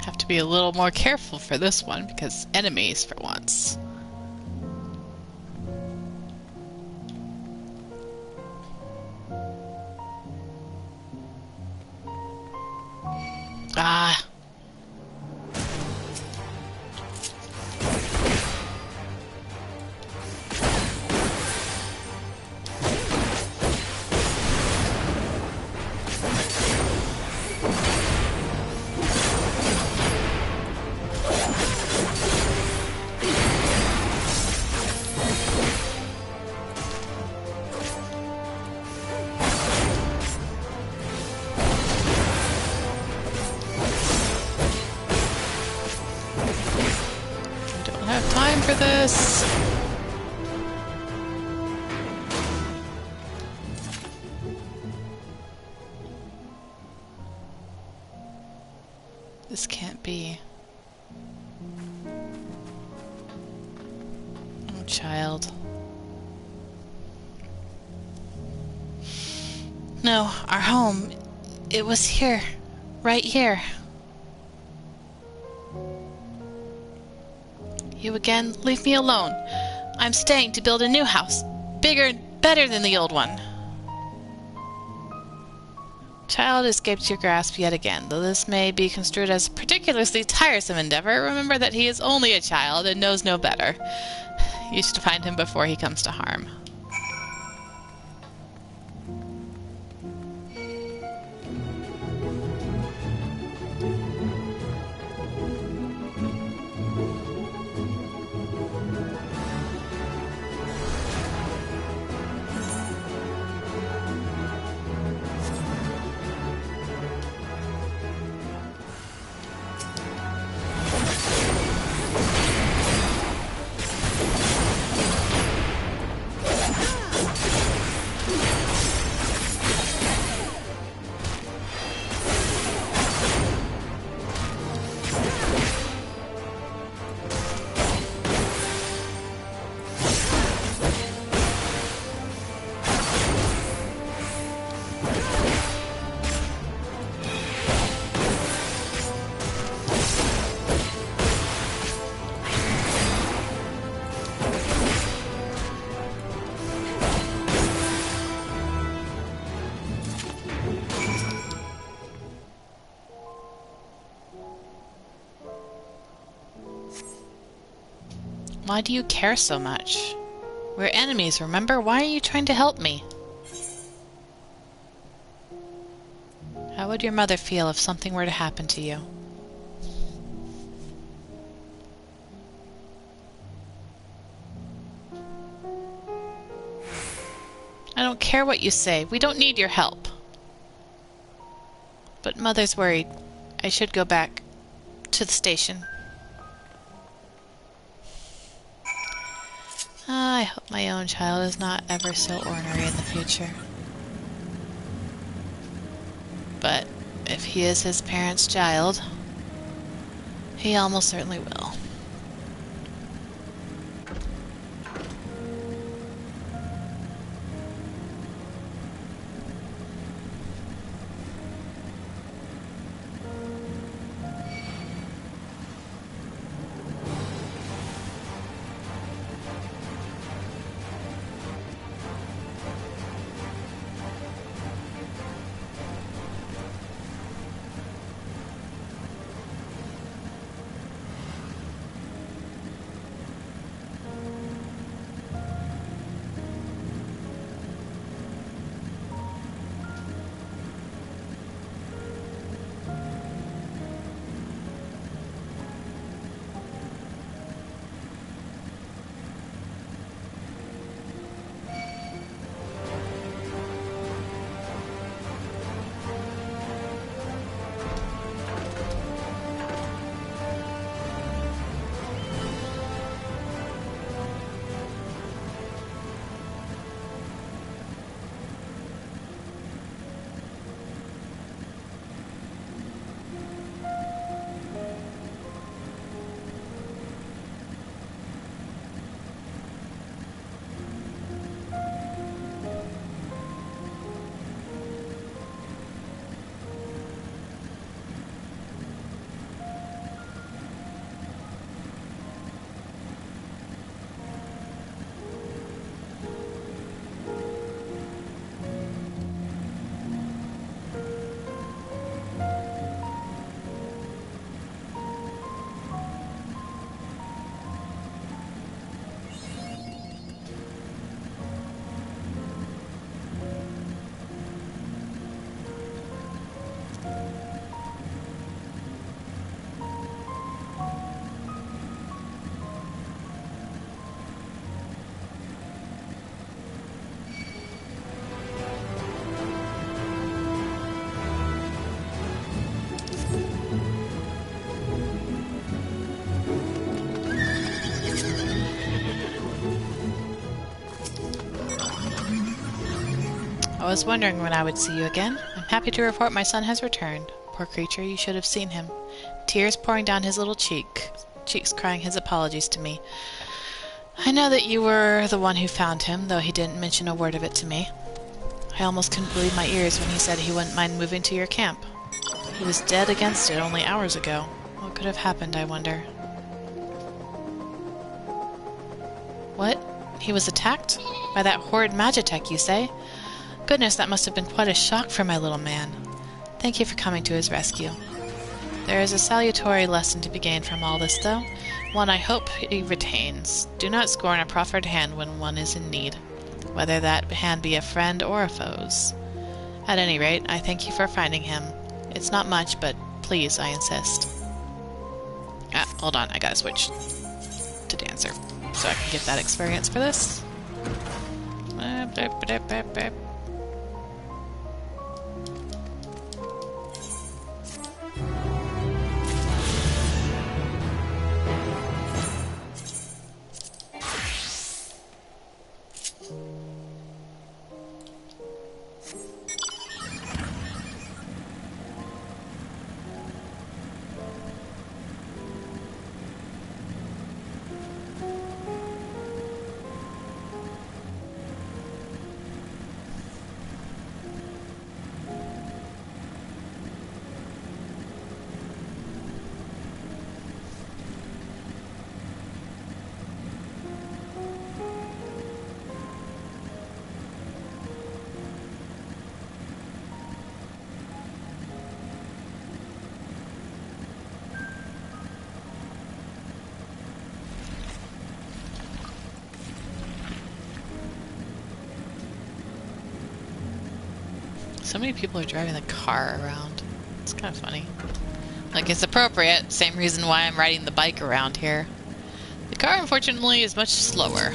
Have to be a little more careful for this one because enemies for once. Ah. don't have time for this. This can't be. Oh, child. No, our home. It was here. Right here. You again? Leave me alone. I'm staying to build a new house. Bigger and better than the old one. Child escaped your grasp yet again. Though this may be construed as a particularly tiresome endeavor, remember that he is only a child and knows no better. You should find him before he comes to harm. Why do you care so much? We're enemies, remember? Why are you trying to help me? How would your mother feel if something were to happen to you? I don't care what you say. We don't need your help. But Mother's worried. I should go back to the station. I hope my own child is not ever so ornery in the future. But if he is his parents' child, he almost certainly will. I was wondering when I would see you again. I'm happy to report my son has returned. Poor creature, you should have seen him. Tears pouring down his little cheeks crying his apologies to me. I know that you were the one who found him, though he didn't mention a word of it to me. I almost couldn't believe my ears when he said he wouldn't mind moving to your camp. He was dead against it only hours ago. What could have happened, I wonder? What? He was attacked? By that horrid Magitek, you say? Goodness, that must have been quite a shock for my little man. Thank you for coming to his rescue. There is a salutary lesson to be gained from all this, though. One I hope he retains. Do not scorn a proffered hand when one is in need, whether that hand be a friend or a foe's. At any rate, I thank you for finding him. It's not much, but please, I insist. Hold on, I gotta switch to Dancer, so I can get that experience for this. So many people are driving the car around. It's kind of funny. Like, it's appropriate. Same reason why I'm riding the bike around here. The car, unfortunately, is much slower.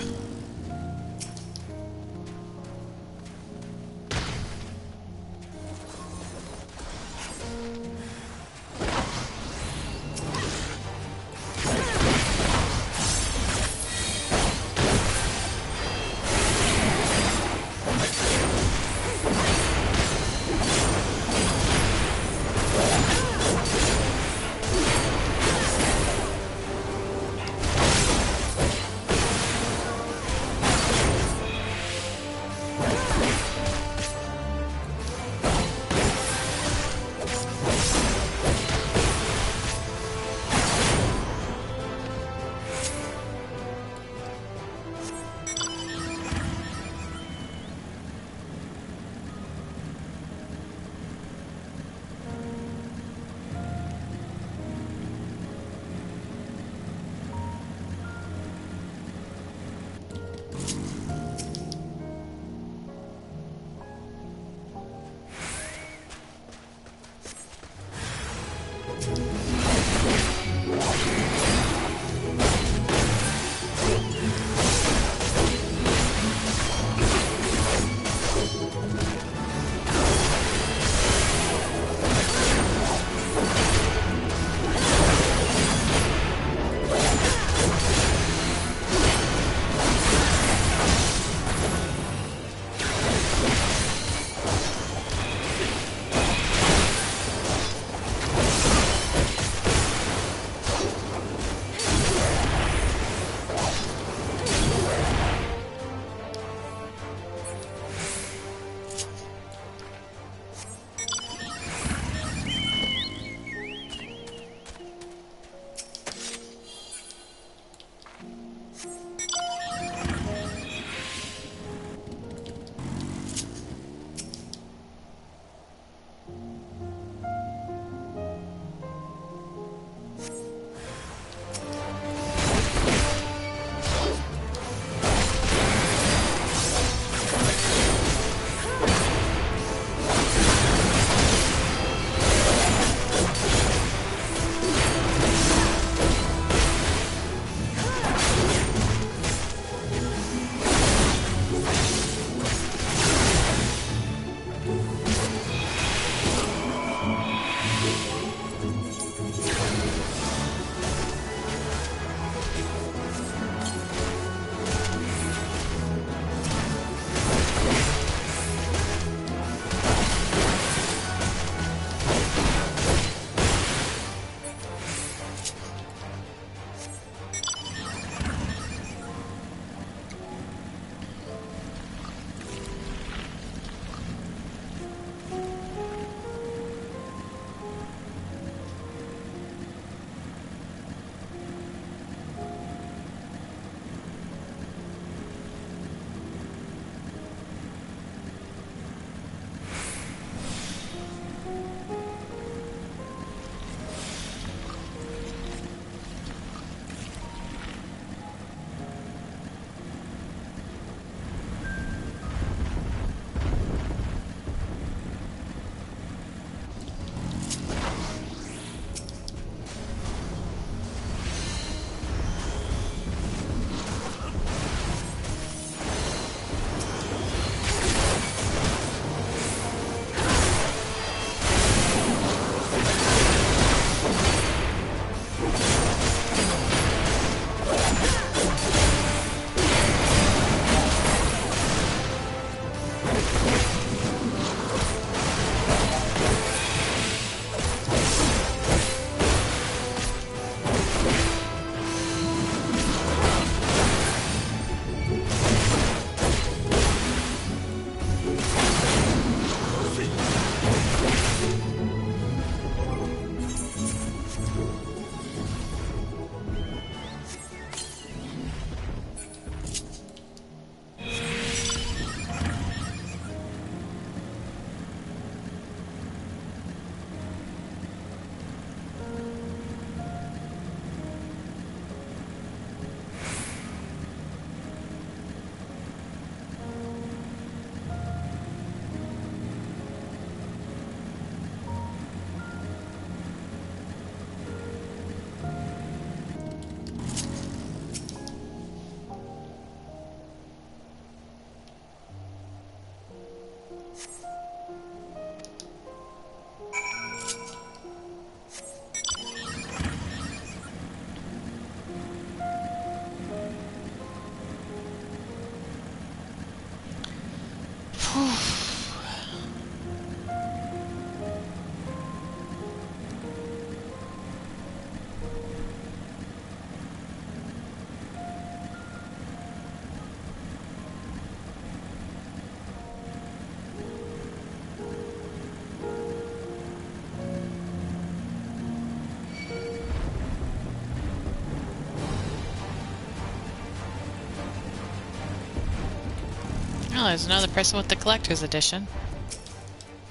Oh, there's another person with the collector's edition.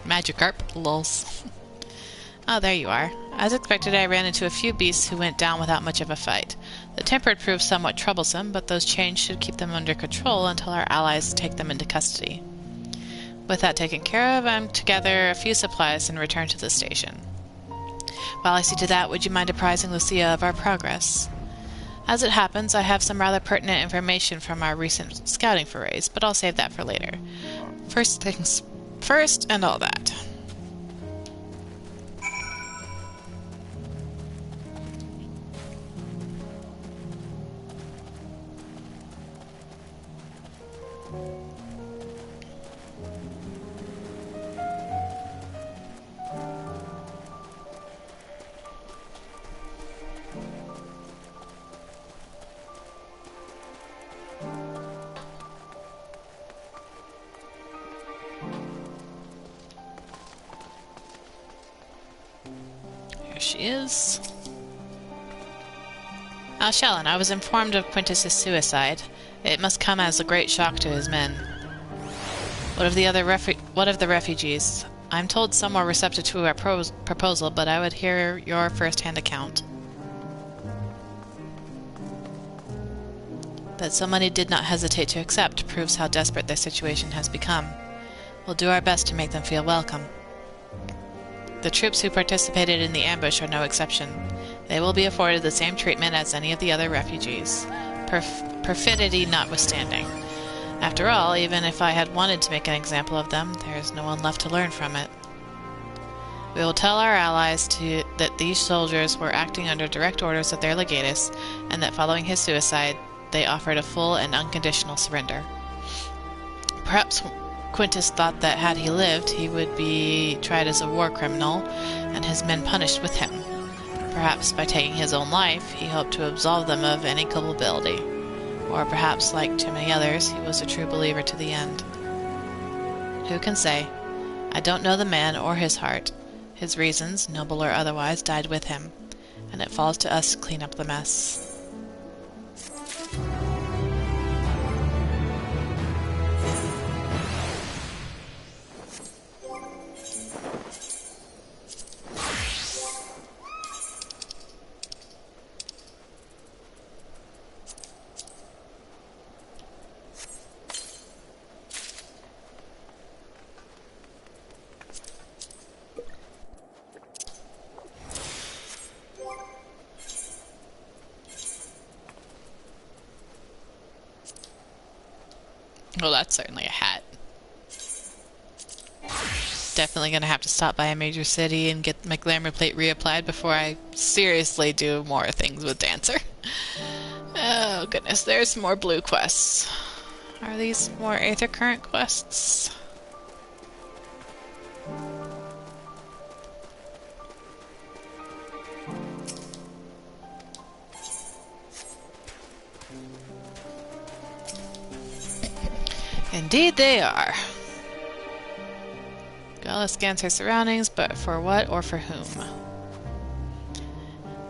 Magikarp, lols. Oh, there you are. As expected, I ran into a few beasts who went down without much of a fight. The tempered proved somewhat troublesome, but those chains should keep them under control until our allies take them into custody. With that taken care of, I'm to gather a few supplies and return to the station. While I see to that, would you mind apprising Lucia of our progress? As it happens, I have some rather pertinent information from our recent scouting forays, but I'll save that for later. First things first, and all that. She is. Shallon, I was informed of Quintus's suicide. It must come as a great shock to his men. What of the refugees? I'm told some were receptive to our proposal, but I would hear your first-hand account. That so many did not hesitate to accept proves how desperate their situation has become. We'll do our best to make them feel welcome. The troops who participated in the ambush are no exception. They will be afforded the same treatment as any of the other refugees, perfidy notwithstanding. After all, even if I had wanted to make an example of them, there is no one left to learn from it. We will tell our allies that these soldiers were acting under direct orders of their legatus, and that following his suicide, they offered a full and unconditional surrender. Perhaps Quintus thought that had he lived, he would be tried as a war criminal, and his men punished with him. Perhaps by taking his own life, he hoped to absolve them of any culpability. Or perhaps, like too many others, he was a true believer to the end. Who can say? I don't know the man or his heart. His reasons, noble or otherwise, died with him, and it falls to us to clean up the mess. Well, that's certainly a hat. Definitely gonna have to stop by a major city and get my glamour plate reapplied before I seriously do more things with Dancer. Oh goodness, there's more blue quests. Are these more Aether Current quests? Indeed they are. Gala scans her surroundings, but for what or for whom?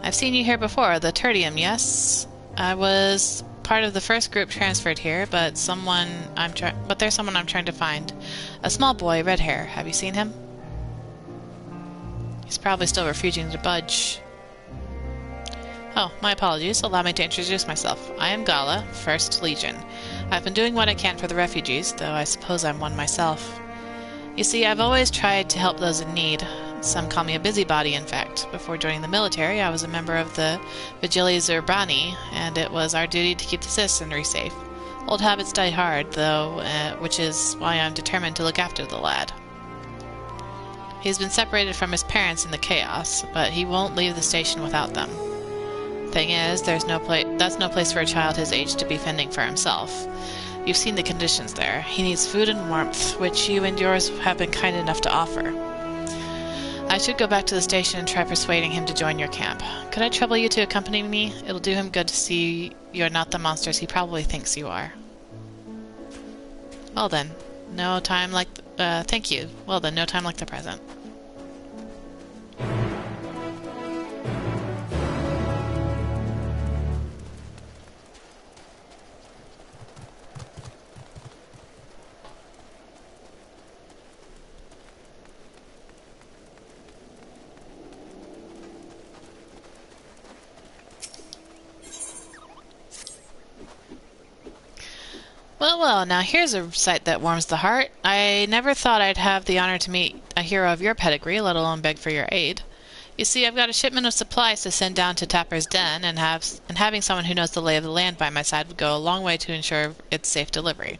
I've seen you here before, the Tertium, yes? I was part of the first group transferred here, but there's someone I'm trying to find. A small boy, red hair. Have you seen him? He's probably still refusing to budge. Oh, my apologies. Allow me to introduce myself. I am Gala, 1st Legion. I've been doing what I can for the refugees, though I suppose I'm one myself. You see, I've always tried to help those in need. Some call me a busybody, in fact. Before joining the military, I was a member of the Vigiles Urbani, and it was our duty to keep the citizenry safe. Old habits die hard, though, which is why I'm determined to look after the lad. He's been separated from his parents in the chaos, but he won't leave the station without them. Thing is, that's no place for a child his age to be fending for himself. You've seen the conditions there. He needs food and warmth, which you and yours have been kind enough to offer. I should go back to the station and try persuading him to join your camp. Could I trouble you to accompany me? It'll do him good to see you're not the monsters he probably thinks you are. Well then, no time like thank you. Well then, no time like the present. Well, well, now here's a sight that warms the heart. I never thought I'd have the honor to meet a hero of your pedigree, let alone beg for your aid. You see, I've got a shipment of supplies to send down to Tapper's Den, and having someone who knows the lay of the land by my side would go a long way to ensure its safe delivery.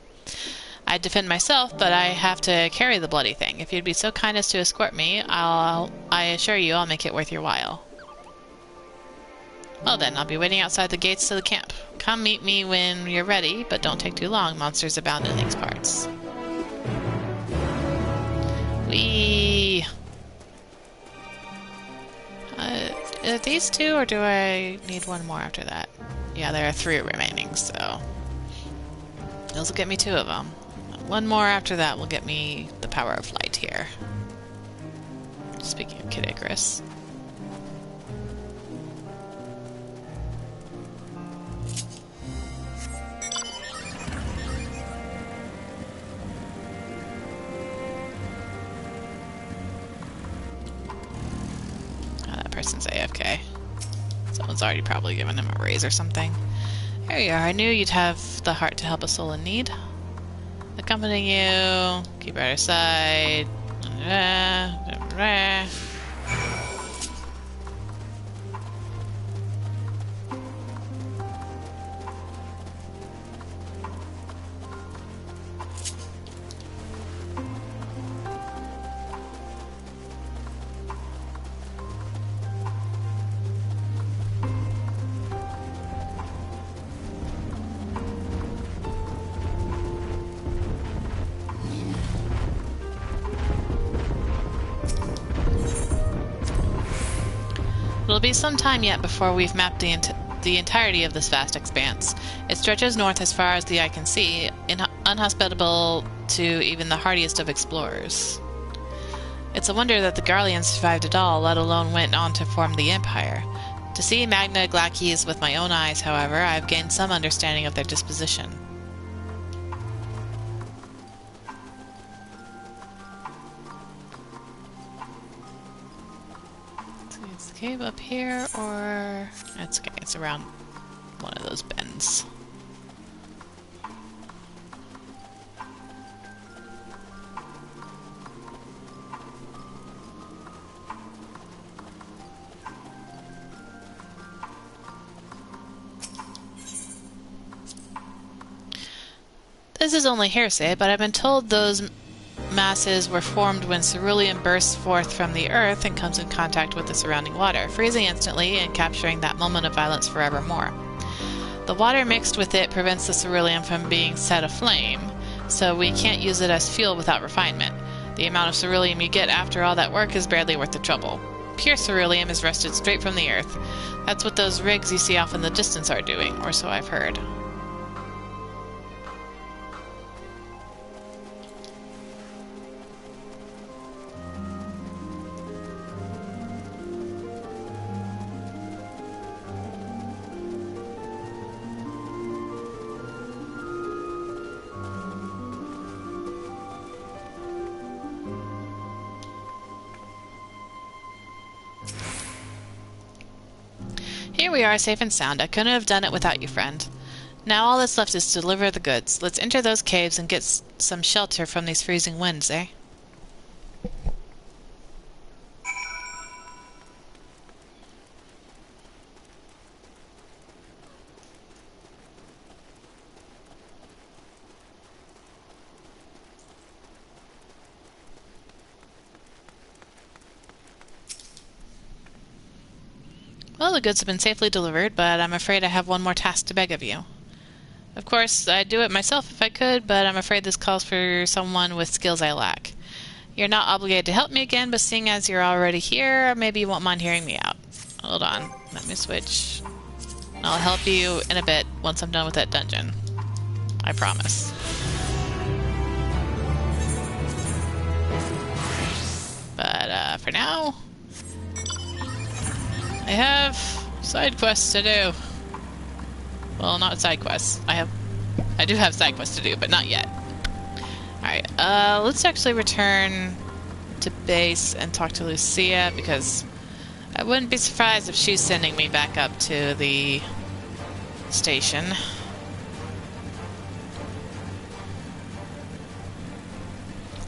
I'd defend myself, but I have to carry the bloody thing. If you'd be so kind as to escort me, I assure you I'll make it worth your while. Well then, I'll be waiting outside the gates to the camp. Come meet me when you're ready, but don't take too long. Monsters abound in these parts. Whee! Are these two, or do I need one more after that? Yeah, there are 3 remaining, so... those will get me 2 of them. One more after that will get me the power of light here. Speaking of Kid Icarus. Person's AFK. Someone's already probably given him a raise or something. There you are. I knew you'd have the heart to help a soul in need. Accompanying you. Keep at our side. It'll be some time yet before we've mapped the entirety of this vast expanse. It stretches north as far as the eye can see, unhospitable to even the hardiest of explorers. It's a wonder that the Garleans survived at all, let alone went on to form the Empire. To see Magna Glacies with my own eyes, however, I've gained some understanding of their disposition. Cave up here, or... that's okay, it's around one of those bends. This is only hearsay, but I've been told those masses were formed when cerulean bursts forth from the earth and comes in contact with the surrounding water, freezing instantly and capturing that moment of violence forevermore. The water mixed with it prevents the cerulean from being set aflame, so we can't use it as fuel without refinement. The amount of ceruleum you get after all that work is barely worth the trouble. Pure ceruleum is wrested straight from the earth. That's what those rigs you see off in the distance are doing, or so I've heard. Here we are, safe and sound. I couldn't have done it without you, friend. Now all that's left is to deliver the goods. Let's enter those caves and get some shelter from these freezing winds, eh? Well, the goods have been safely delivered, but I'm afraid I have one more task to beg of you. Of course, I'd do it myself if I could, but I'm afraid this calls for someone with skills I lack. You're not obligated to help me again, but seeing as you're already here, maybe you won't mind hearing me out. Hold on, let me switch. I'll help you in a bit once I'm done with that dungeon. I promise. But for now, I have side quests to do. Well, not side quests. I do have side quests to do, but not yet. Alright, let's actually return to base and talk to Lucia, because I wouldn't be surprised if she's sending me back up to the station.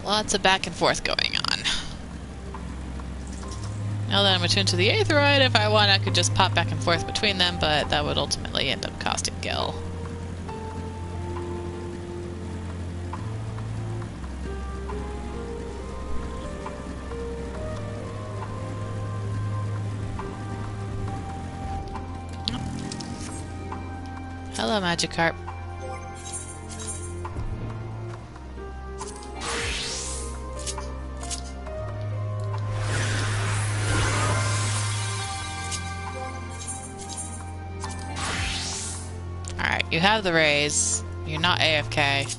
Lots of back and forth going on. Now that I'm attuned to the Aetherite, if I want, I could just pop back and forth between them, but that would ultimately end up costing Gil. Hello, Magikarp. Alright, you have the raise. You're not AFK.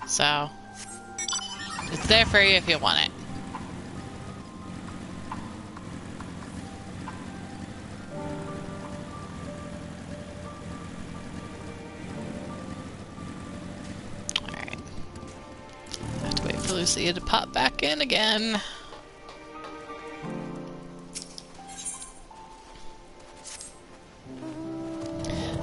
So, it's there for you if you want it. Lucia to pop back in again.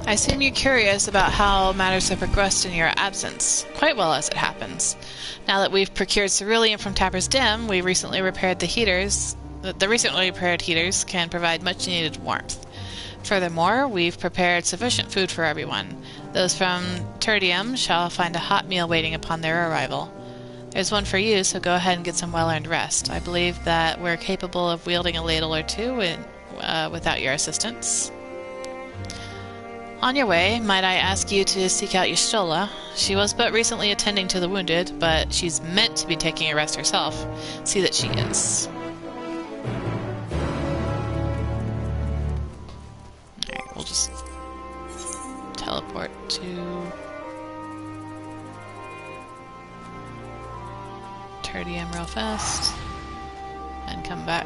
I assume you're curious about how matters have progressed in your absence. Quite well, as it happens. Now that we've procured cerulean from Tapper's Dim, we recently repaired the heaters. The recently repaired heaters can provide much-needed warmth. Furthermore, we've prepared sufficient food for everyone. Those from Tertium shall find a hot meal waiting upon their arrival. There's one for you, so go ahead and get some well-earned rest. I believe that we're capable of wielding a ladle or two without your assistance. On your way, might I ask you to seek out Y'shtola? She was but recently attending to the wounded, but she's meant to be taking a rest herself. See that she is. Alright, we'll just teleport to Tertium real fast and come back.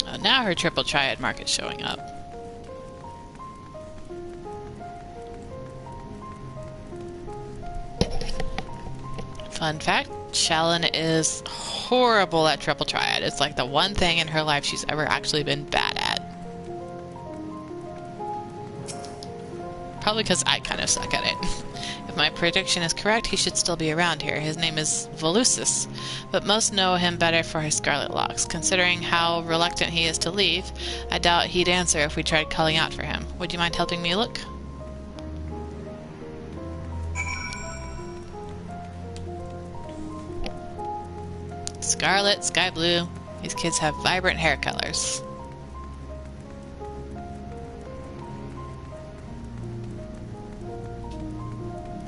Oh, now her triple triad mark is showing up. Fun fact, Shalyn is horrible at triple triad. It's like the one thing in her life she's ever actually been bad at. Probably because I kind of suck at it. If my prediction is correct, he should still be around here. His name is Volusis, but most know him better for his scarlet locks. Considering how reluctant he is to leave, I doubt he'd answer if we tried calling out for him. Would you mind helping me look? Scarlet, sky blue. These kids have vibrant hair colors.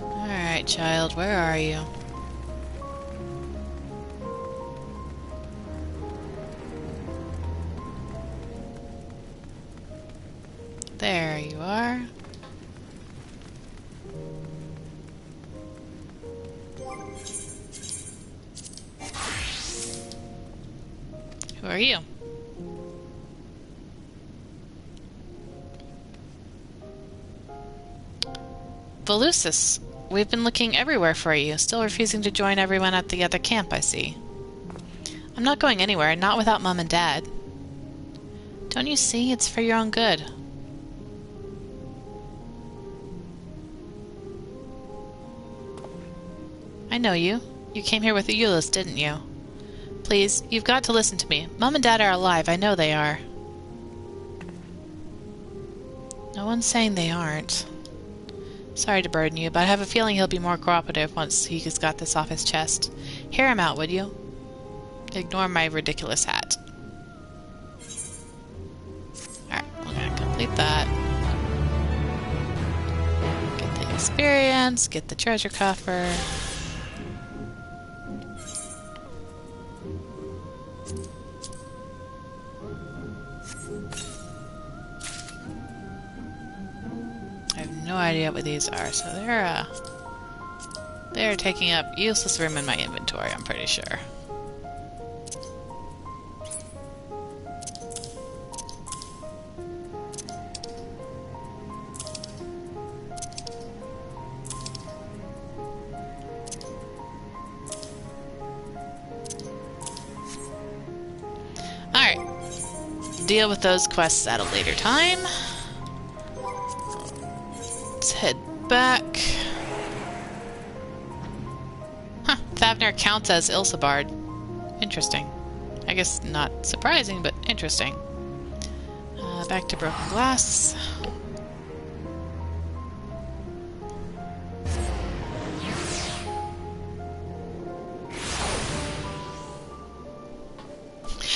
Alright, child, where are you? There you are. Who are you? Volusis, we've been looking everywhere for you, still refusing to join everyone at the other camp, I see. I'm not going anywhere, not without Mom and Dad. Don't you see? It's for your own good. I know you. You came here with Euless, didn't you? Please, you've got to listen to me. Mom and Dad are alive, I know they are. No one's saying they aren't. Sorry to burden you, but I have a feeling he'll be more cooperative once he's got this off his chest. Hear him out, would you? Ignore my ridiculous hat. Alright, we're gonna complete that. Get the experience, get the treasure coffer. No idea what these are, so they're taking up useless room in my inventory, I'm pretty sure. deal with those quests at a later time. Let's head back. Huh, Thavner counts as Ilsabard. Interesting. I guess not surprising, but interesting. Back to Broken Glass.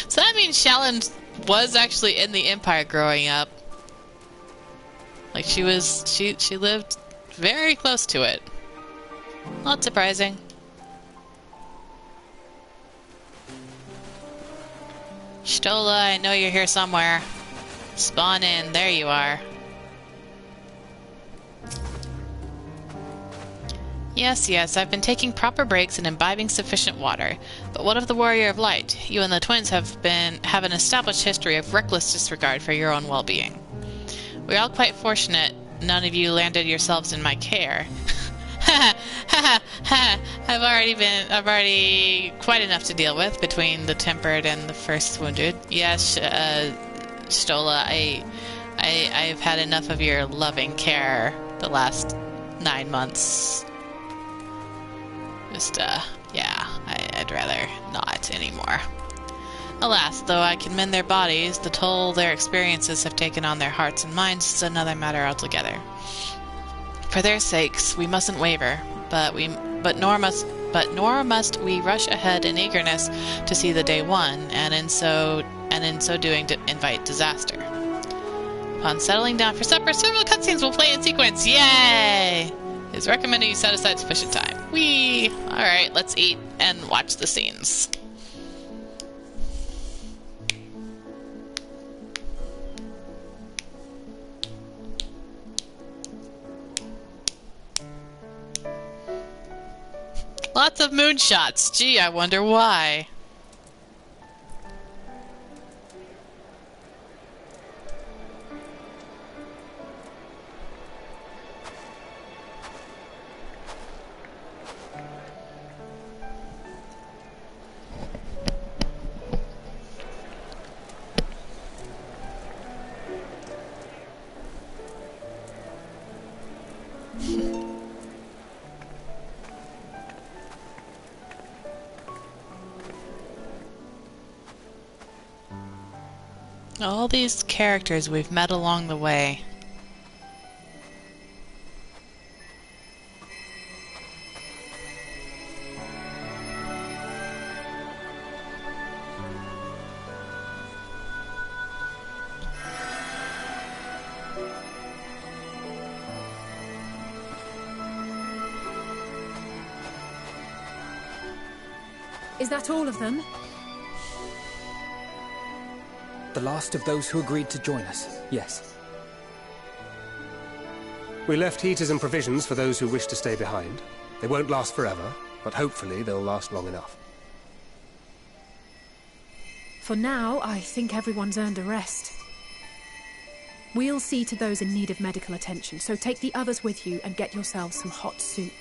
So that means Shalyn was actually in the Empire growing up. Like she lived very close to it. Not surprising. Stola, I know you're here somewhere. Spawn in, there you are. Yes, I've been taking proper breaks and imbibing sufficient water. But what of the Warrior of Light? You and the twins have an established history of reckless disregard for your own well-being. We're all quite fortunate none of you landed yourselves in my care. I've already quite enough to deal with between the tempered and the first wounded. Yes, Stola, I've had enough of your loving care the last 9 months. Just, yeah, I'd rather not anymore. Alas, though I can mend their bodies, the toll their experiences have taken on their hearts and minds is another matter altogether. For their sakes, we mustn't waver, but nor must we rush ahead in eagerness to see the day won, and in so doing to invite disaster. Upon settling down for supper, several cutscenes will play in sequence. Yay! It's recommended you set aside sufficient time. Whee! Alright, let's eat and watch the scenes. Lots of moonshots. Gee, I wonder why. All these characters we've met along the way. Is that all of them? The last of those who agreed to join us, yes. We left heaters and provisions for those who wish to stay behind. They won't last forever, but hopefully they'll last long enough. For now, I think everyone's earned a rest. We'll see to those in need of medical attention, so take the others with you and get yourselves some hot soup.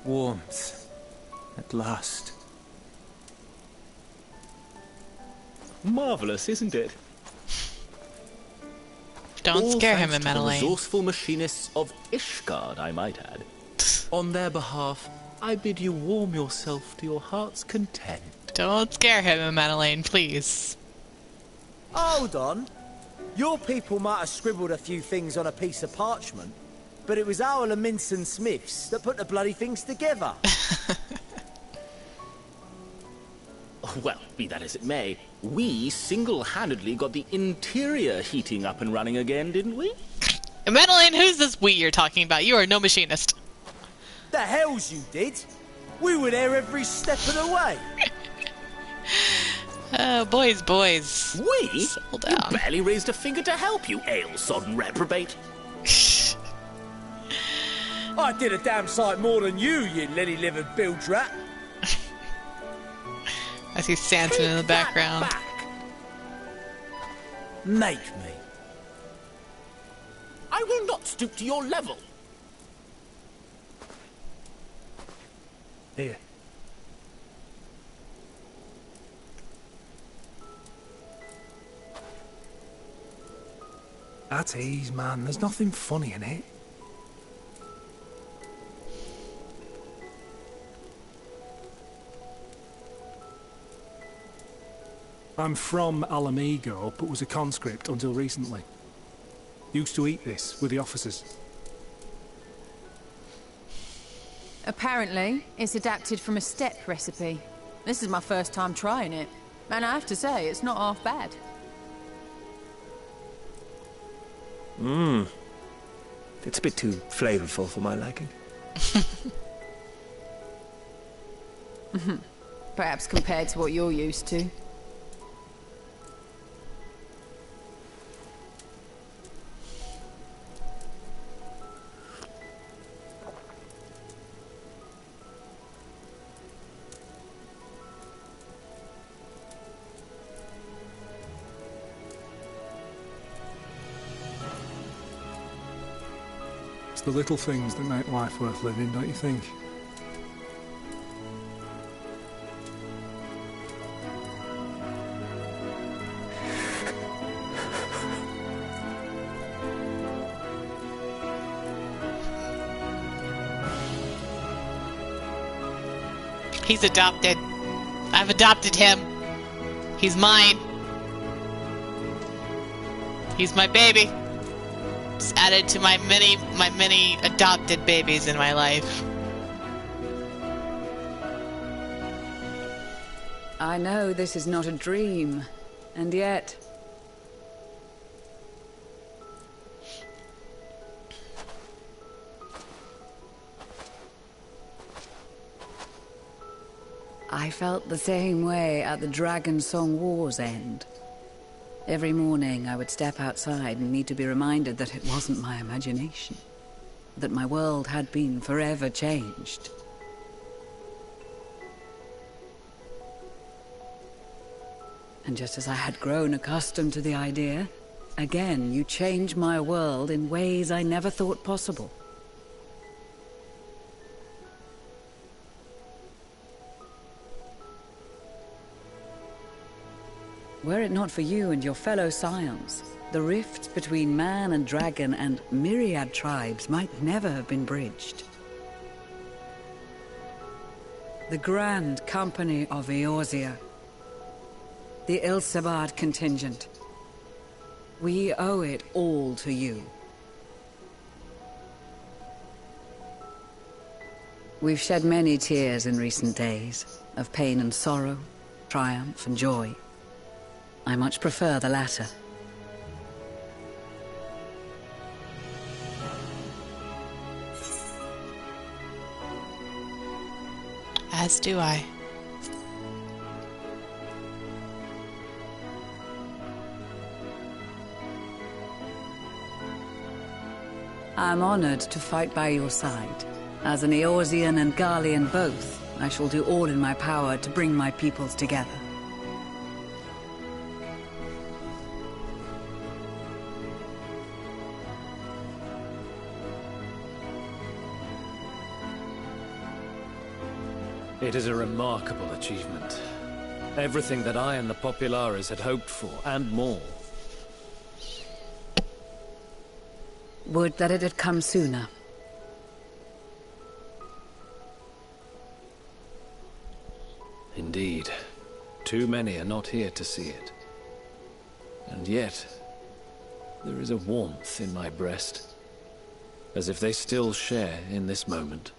Warmth. At last. Marvelous, isn't it? Don't scare him, The Rimmelnod. resourceful machinists of Ishgard, I might add. On their behalf, I bid you warm yourself to your heart's content. Don't scare him, Rimmelnod, please. Hold on. Your people might have scribbled a few things on a piece of parchment, but it was our Minson Smiths that put the bloody things together. Well, be that as it may, we single-handedly got the interior heating up and running again, didn't we? Madeline, who's this we you're talking about? You are no machinist. The hells you did! We were there every step of the way. Oh, boys. We? Settle down. You barely raised a finger to help, you ale-sodden reprobate. I did a damn sight more than you lily-livered bilge rat. I see Sanson in the background. Back. Make me. I will not stoop to your level. Here. At ease, man. There's nothing funny in it. I'm from Alamigo, but was a conscript until recently. Used to eat this with the officers. Apparently, it's adapted from a steppe recipe. This is my first time trying it, and I have to say, it's not half bad. It's a bit too flavorful for my liking. Perhaps compared to what you're used to. The little things that make life worth living, don't you think? He's adopted. I've adopted him. He's mine. He's my baby. Just added to my many adopted babies in my life. I know this is not a dream, and yet... I felt the same way at the Dragon Song War's end. Every morning I would step outside and need to be reminded that it wasn't my imagination. That my world had been forever changed. And just as I had grown accustomed to the idea, again you change my world in ways I never thought possible. Were it not for you and your fellow scions, the rifts between man and dragon and myriad tribes might never have been bridged. The Grand Company of Eorzea, the Ilsebard contingent, we owe it all to you. We've shed many tears in recent days, of pain and sorrow, triumph and joy. I much prefer the latter. As do I. I'm honored to fight by your side. As an Eorzean and Garlean both, I shall do all in my power to bring my peoples together. It is a remarkable achievement. Everything that I and the Populares had hoped for, and more. Would that it had come sooner. Indeed. Too many are not here to see it. And yet, there is a warmth in my breast. as if they still share in this moment.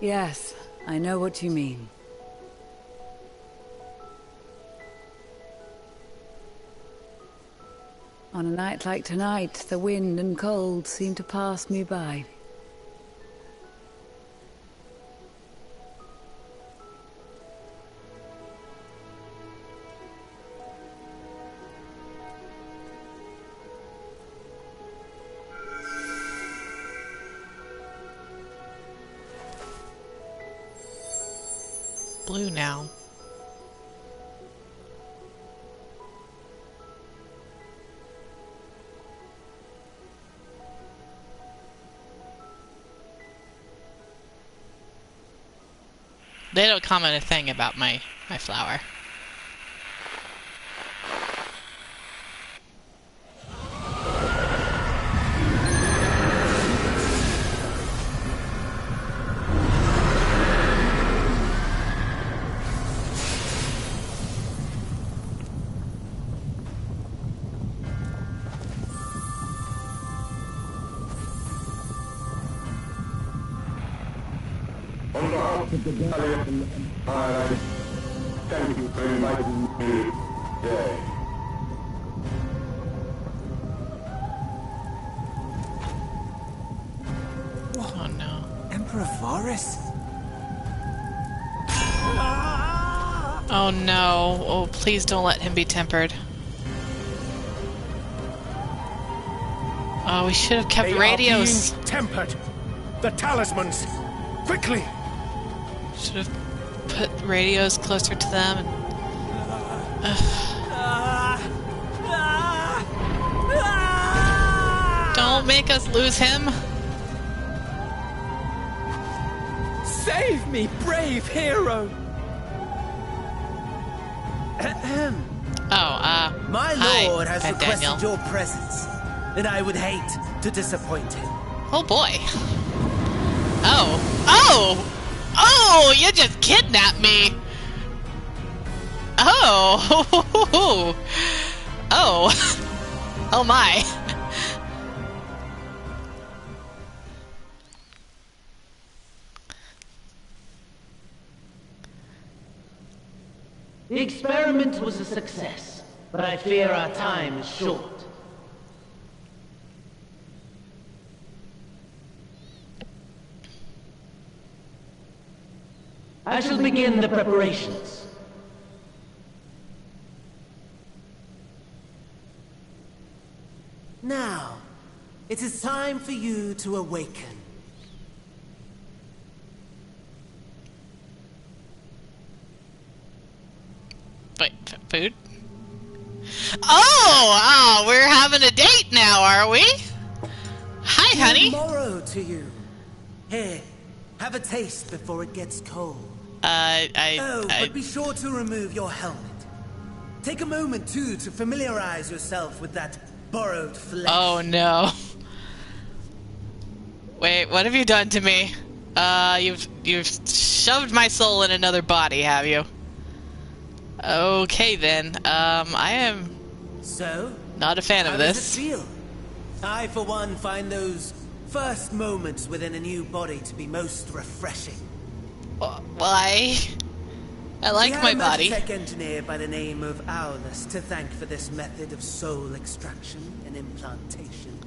Yes, I know what you mean. On a night like tonight, the wind and cold seem to pass me by. Blue now. They don't comment a thing about my flower. On behalf of the Garleans, I thank you for inviting me today. Oh no. Emperor Varus? Oh no. Oh, please don't let him be tempered. Oh, we should have kept radios. They are being tempered. The talismans. Quickly. Should have put radios closer to them. Don't make us lose him. Save me, brave hero! My lord has requested Daniel. your presence, and I would hate to disappoint him. Oh boy. Oh! Oh, you just kidnapped me! Oh! Oh! Oh my! The experiment was a success, but I fear our time is short. I shall begin the preparations. Now, it is time for you to awaken. Wait, food? Oh, we're having a date now, are we? Hi, honey. Tomorrow to you. Here, have a taste before it gets cold. But be sure to remove your helmet. Take a moment, too, to familiarize yourself with that borrowed flesh. Oh, no. Wait, what have you done to me? You've shoved my soul in another body, have you? Okay, then. I am not a fan of this. How does it feel? I, for one, find those first moments within a new body to be most refreshing. Why? I like my body. We have a Magitek engineer by the name of Aulus to thank for this method of soul extraction and implantation.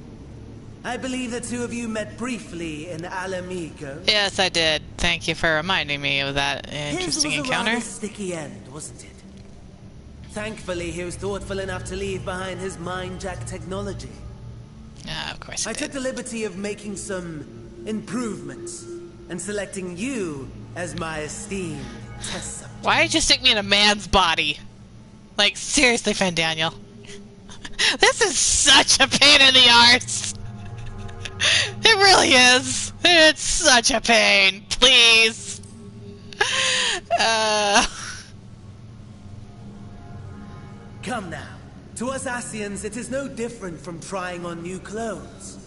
I believe the two of you met briefly in Alamigo. Yes, I did. Thank you for reminding me of that interesting His was encounter. A rather sticky end, wasn't it? Thankfully, he was thoughtful enough to leave behind his mind-jack technology. Of course I took the liberty of making some improvements and selecting you as my esteemed test subject. Why did you stick me in a man's body? Like, seriously, Fandaniel. This is such a pain in the arse. It really is. It's such a pain. Please. Come now. To us Asians, it is no different from trying on new clothes.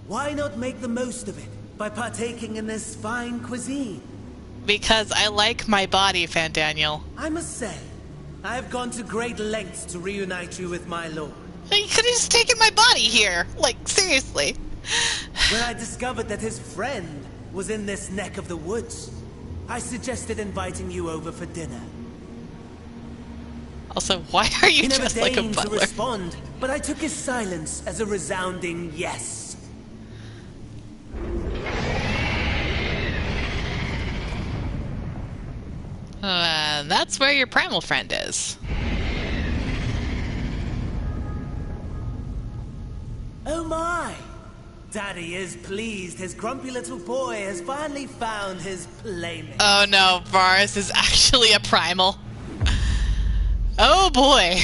Why not make the most of it by partaking in this fine cuisine? Because I like my body, Fandaniel. I must say, I have gone to great lengths to reunite you with my lord. You could have just taken my body here. Like, seriously. When I discovered that his friend was in this neck of the woods, I suggested inviting you over for dinner. Also, why are you dressed like a butler? He never deigned to respond, but I took his silence as a resounding yes. That's where your primal friend is. Oh my! Daddy is pleased his grumpy little boy has finally found his playmate. Oh no, Varus is actually a primal. Oh boy.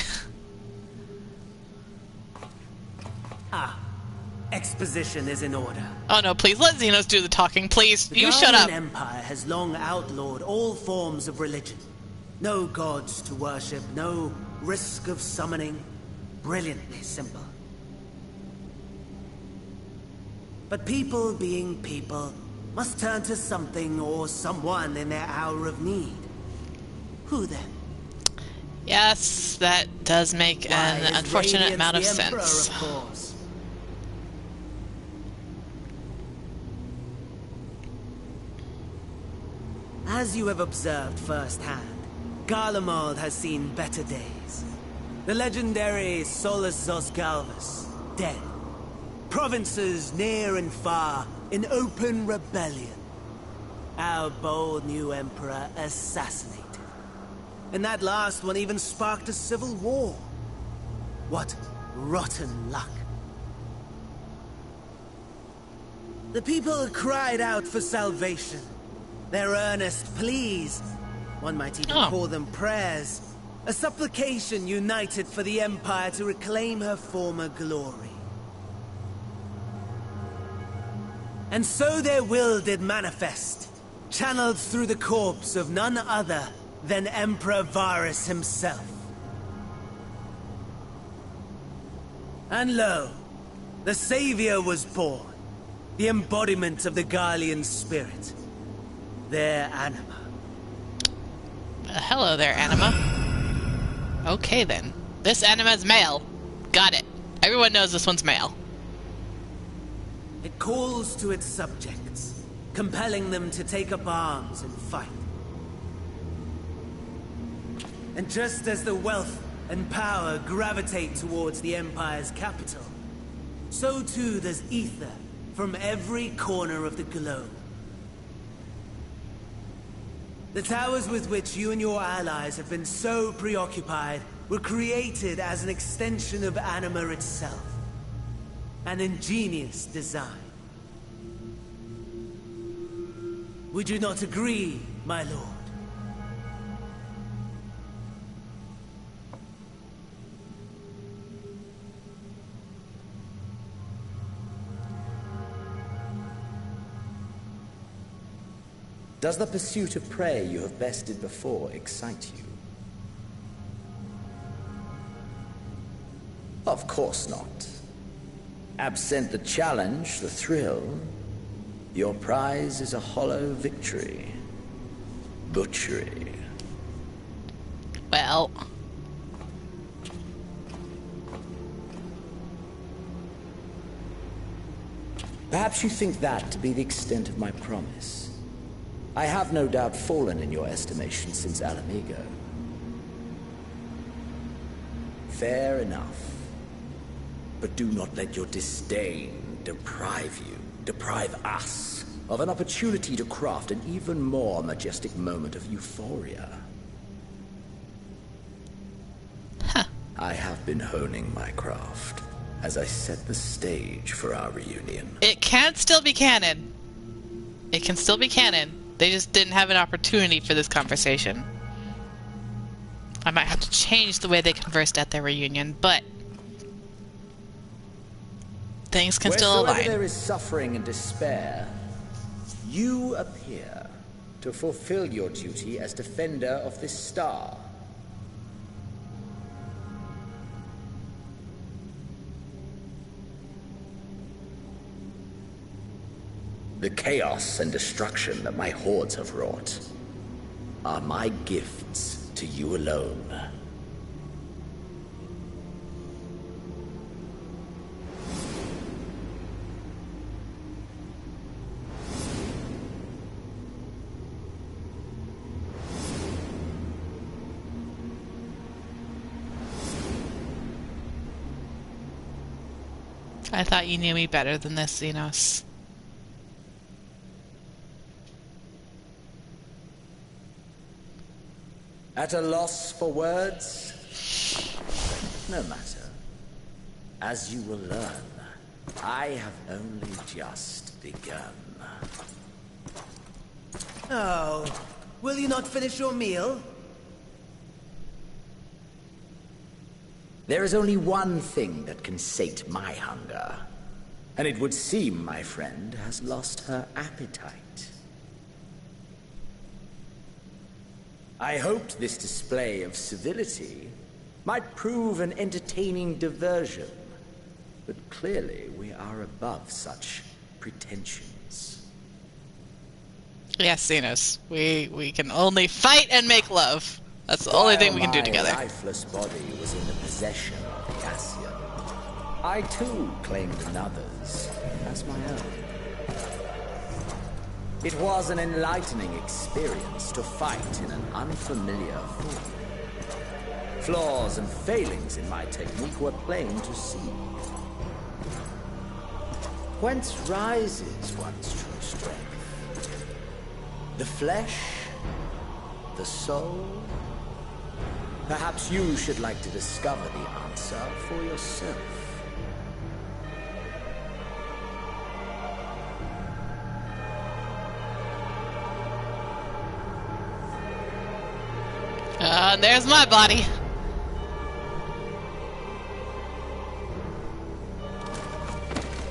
Exposition is in order. Oh no, please let Xenos do the talking, please. You shut up. The Empire has long outlawed all forms of religion. No gods to worship, no risk of summoning. Brilliantly simple. But people being people must turn to something or someone in their hour of need. Who then? Yes, that does make an unfortunate amount of sense. Of course. As you have observed firsthand, Garleans has seen better days. The legendary Solus Zosgalvus, dead. Provinces near and far in open rebellion. Our bold new emperor assassinated. And that last one even sparked a civil war. What rotten luck. The people cried out for salvation. Their earnest pleas, one might even call them prayers, a supplication united for the Empire to reclaim her former glory. And so their will did manifest, channeled through the corpse of none other than Emperor Varus himself. And lo, the Savior was born, the embodiment of the Garlean spirit, their anima. Hello there, anima. Okay then. This anima is male. Got it. Everyone knows this one's male. It calls to its subjects, compelling them to take up arms and fight. And just as the wealth and power gravitate towards the Empire's capital, so too does ether from every corner of the globe. The towers with which you and your allies have been so preoccupied were created as an extension of anima itself. An ingenious design. Would you not agree, my lord? Does the pursuit of prey you have bested before excite you? Of course not. Absent the challenge, the thrill, your prize is a hollow victory. Butchery. Well... Perhaps you think that to be the extent of my promise. I have no doubt fallen in your estimation since Alamigo. Fair enough. But do not let your disdain deprive us, of an opportunity to craft an even more majestic moment of euphoria. Huh. I have been honing my craft as I set the stage for our reunion. It can still be canon. It can still be canon. They just didn't have an opportunity for this conversation. I might have to change the way they conversed at their reunion, but things can still align. Wheresoever there is suffering and despair, you appear to fulfill your duty as defender of this star. The chaos and destruction that my hordes have wrought are my gifts to you alone. I thought you knew me better than this, Xenos. At a loss for words? No matter. As you will learn, I have only just begun. Oh, will you not finish your meal? There is only one thing that can sate my hunger. And it would seem my friend has lost her appetite. I hoped this display of civility might prove an entertaining diversion. But clearly we are above such pretensions. Yes, Xenos. We can only fight and make love. That's the only thing we can do together. My lifeless body was in the possession of the Ascian. I too claimed another's as my own. It was an enlightening experience to fight in an unfamiliar form. Flaws and failings in my technique were plain to see. Whence rises one's true strength? The flesh? The soul? Perhaps you should like to discover the answer for yourself. There's my body.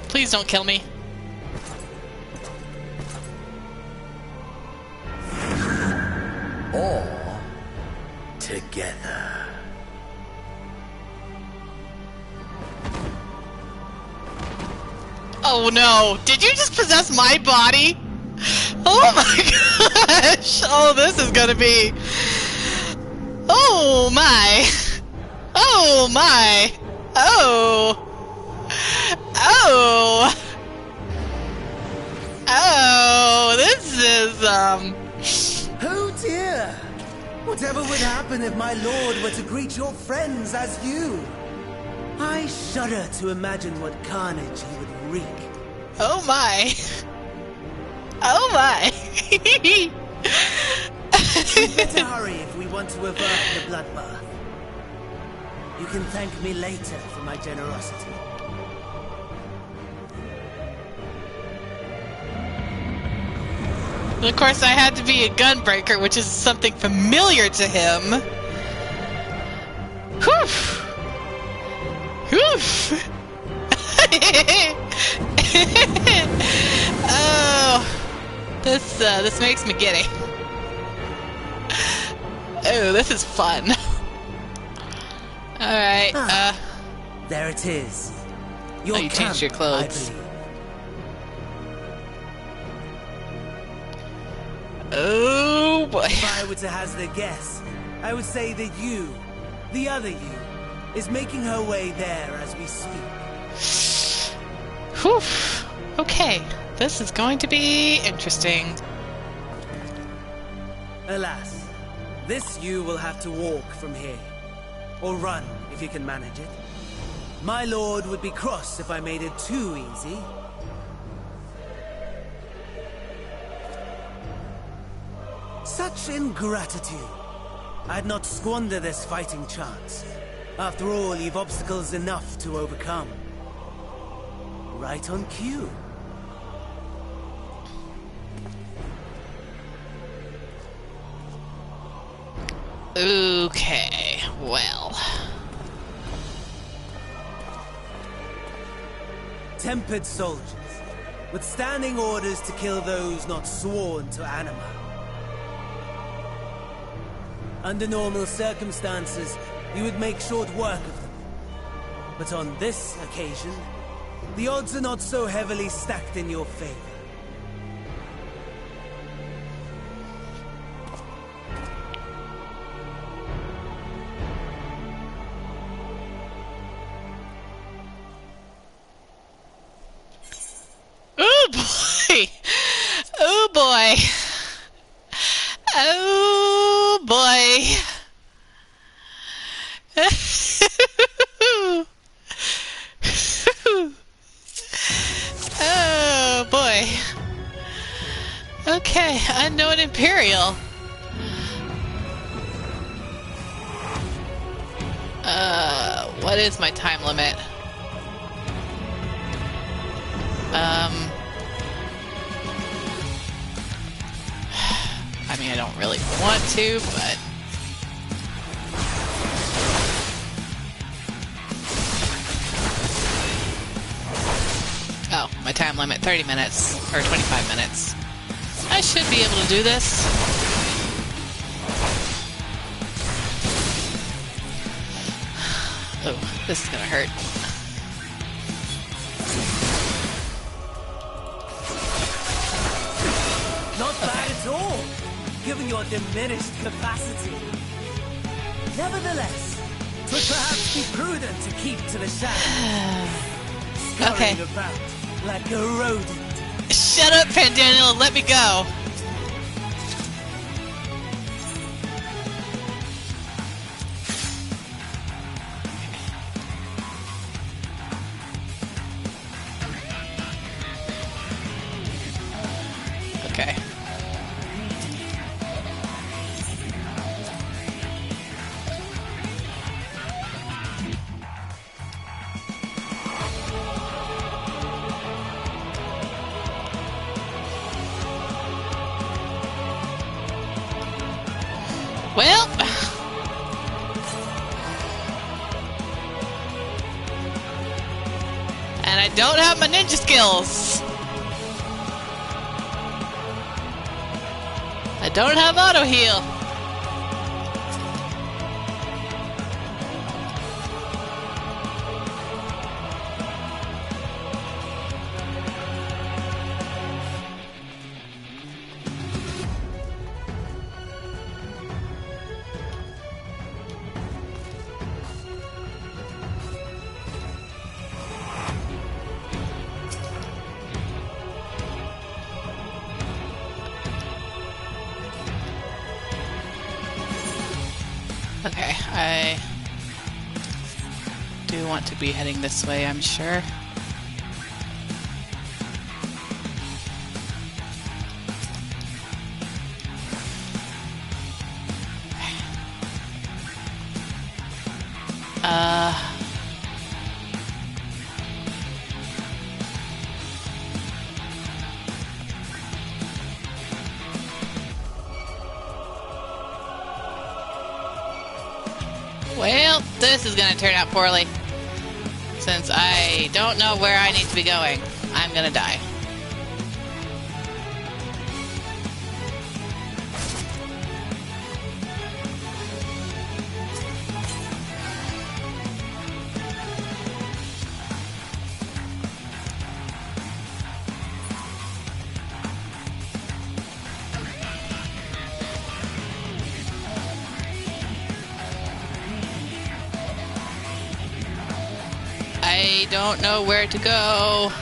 Please don't kill me. Or together. Oh no! Did you just possess my body? Oh my gosh! Oh, this is gonna be... Oh my! Oh my! Oh! Oh! Oh! This is, Oh dear! Whatever would happen if my lord were to greet your friends as you? I shudder to imagine what carnage he would wreak. Oh my! Oh my! We'd better hurry if we want to avert the bloodbath. You can thank me later for my generosity. And of course, I had to be a gunbreaker, which is something familiar to him. Whew! Whew! Oh, this makes me giddy. Oh, this is fun. All right. There it is. Your you changed your clothes. Oh boy. If I were to hazard a guess, I would say that you, the other you, is making her way there as we speak. Whew. Okay, this is going to be interesting. Alas, this you will have to walk from here. Or run, if you can manage it. My lord would be cross if I made it too easy. Such ingratitude. I'd not squander this fighting chance. After all, you've obstacles enough to overcome. Right on cue. Okay, well. Tempered soldiers, with standing orders to kill those not sworn to anima. Under normal circumstances, you would make short work of them. But on this occasion, the odds are not so heavily stacked in your favor. Oh boy! Oh boy! Oh boy! What is my time limit? I mean, I don't really want to, but... Oh, my time limit, 30 minutes, or 25 minutes. I should be able to do this. Oh, this is gonna hurt. Not bad at all, given your diminished capacity. Nevertheless, it would perhaps be prudent to keep to the shadows. Okay. About like a rodent. Shut up, Pandaniel, and let me go. Okay. Well, and I don't have my ninja skills. I don't have auto heal. Okay, I do want to be heading this way, I'm sure. Well, this is gonna turn out poorly. Since I don't know where I need to be going, I'm gonna die. I don't know where to go.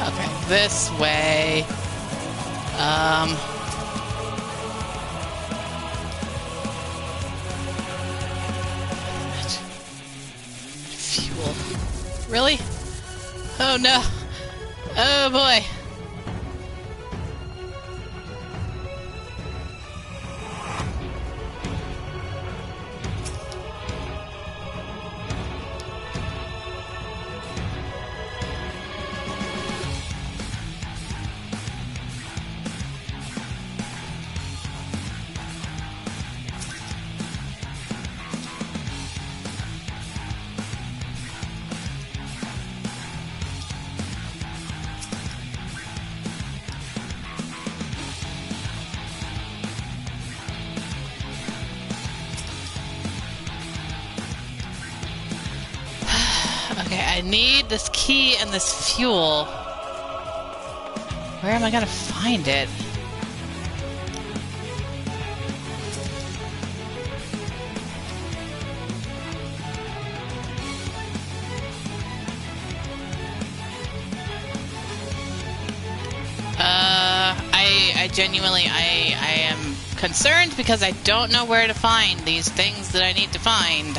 Okay, this way. Fuel. Really? Oh no. Oh boy. Okay, I need this key and this fuel. Where am I gonna find it? genuinely, I am concerned because I don't know where to find these things that I need to find.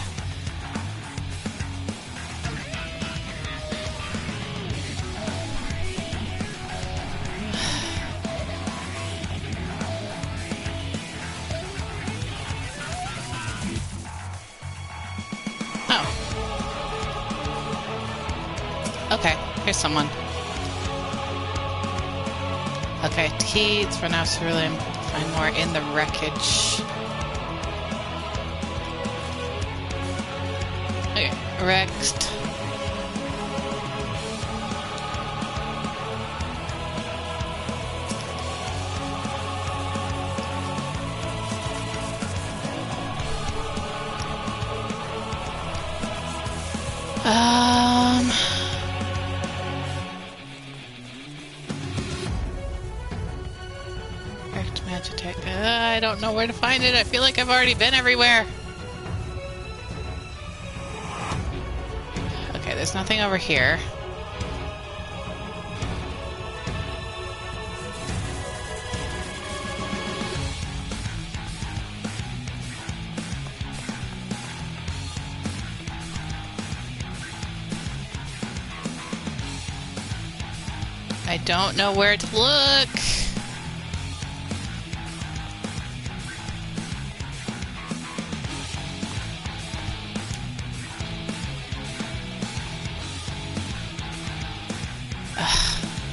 Oh. Okay, here's someone. Okay, keys for now, cerulean. Find more in the wreckage. Okay, wrecked. Magitek. I don't know where to find it. I feel like I've already been everywhere. Okay, there's nothing over here. I don't know where to look.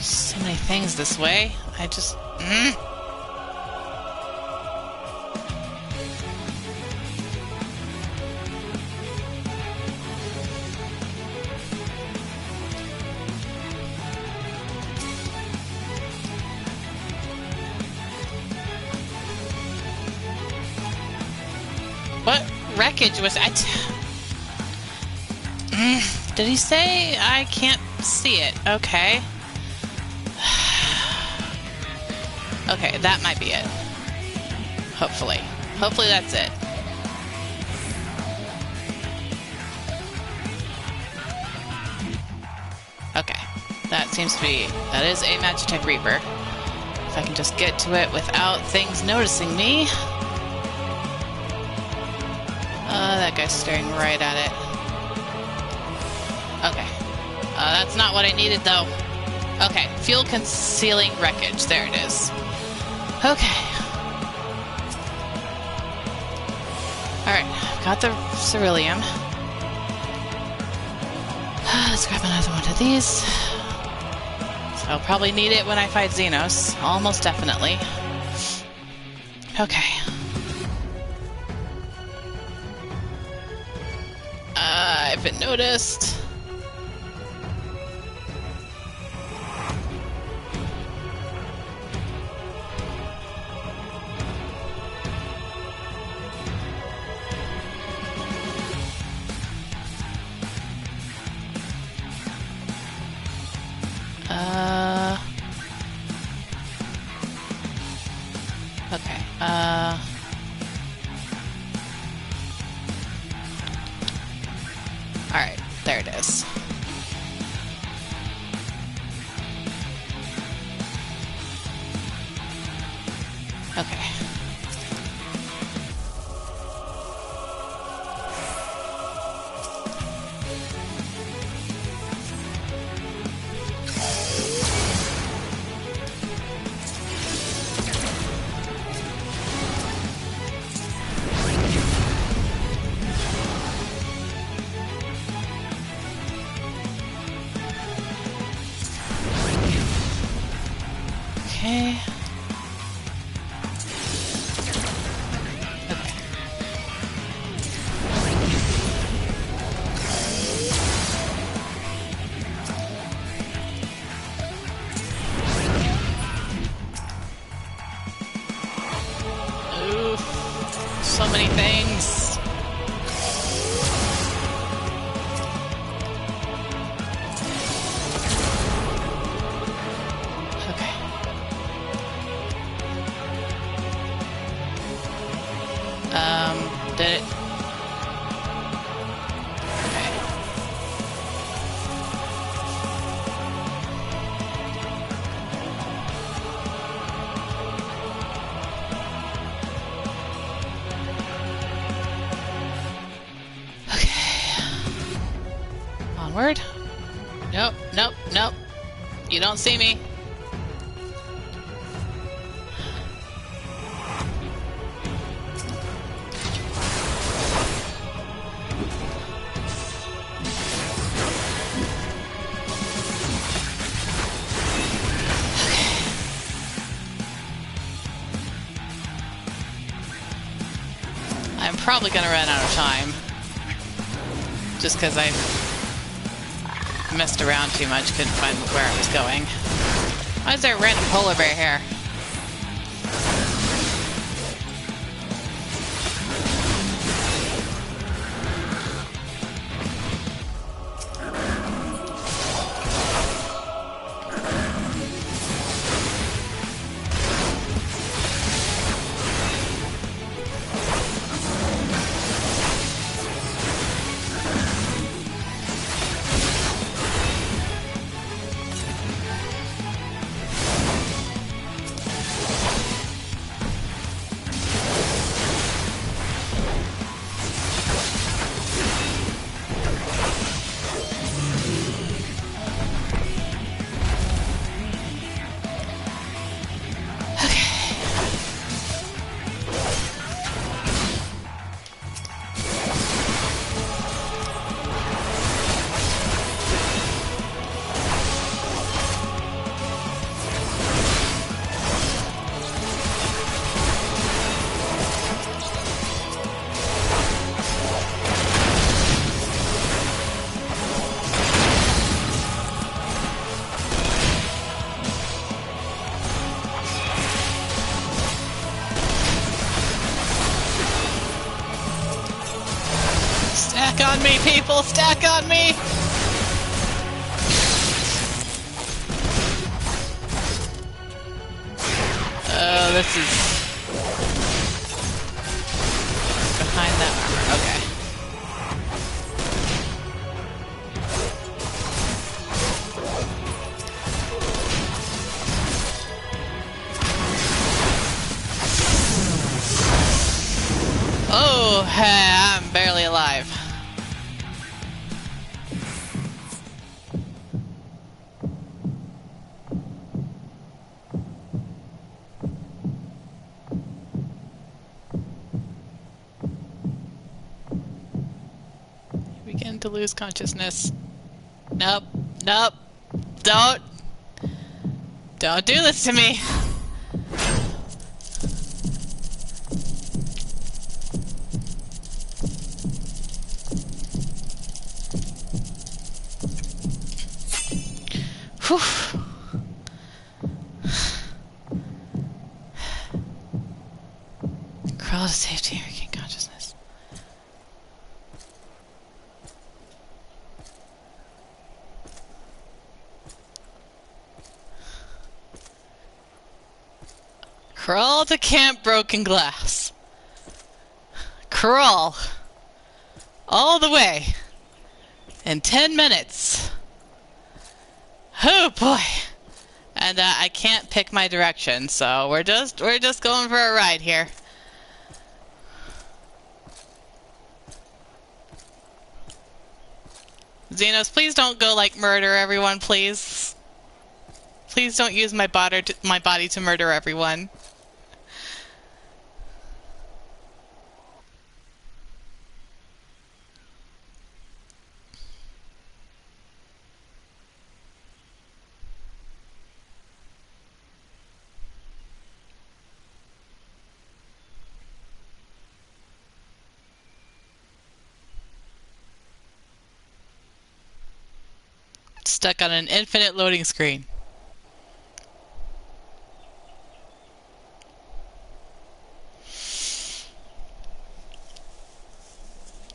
So many things this way. I just... What wreckage was I? Did he say I can't see it? Okay. Okay, that might be it. Hopefully. Hopefully that's it. Okay. That seems to be... That is a Magitek Reaper. If I can just get to it without things noticing me. That guy's staring right at it. Okay. That's not what I needed, though. Okay, fuel concealing wreckage. There it is. Okay. Alright, got the cerulean. Let's grab another one of these. So I'll probably need it when I fight Xenos. Almost definitely. Okay. I've been noticed. Okay, alright, there it is. Okay. Okay. Oof. So many things. Onward? Nope, nope, nope. You don't see me. I'm probably gonna run out of time. Just because I messed around too much, couldn't find where I was going. Why is there a random polar bear here? Stack on me, people! Stack on me! Oh, this is behind that armor. Okay. Oh, I'm barely alive. Begin to lose consciousness. Nope. Nope. Don't do this to me. Whew. Crawl to safety and regain consciousness. Crawl to camp broken glass. Crawl. All the way. In 10 minutes. Oh boy. And I can't pick my direction, so we're just going for a ride here. Xenos, please don't go like murder everyone, please. Please don't use my body to murder everyone. Stuck on an infinite loading screen.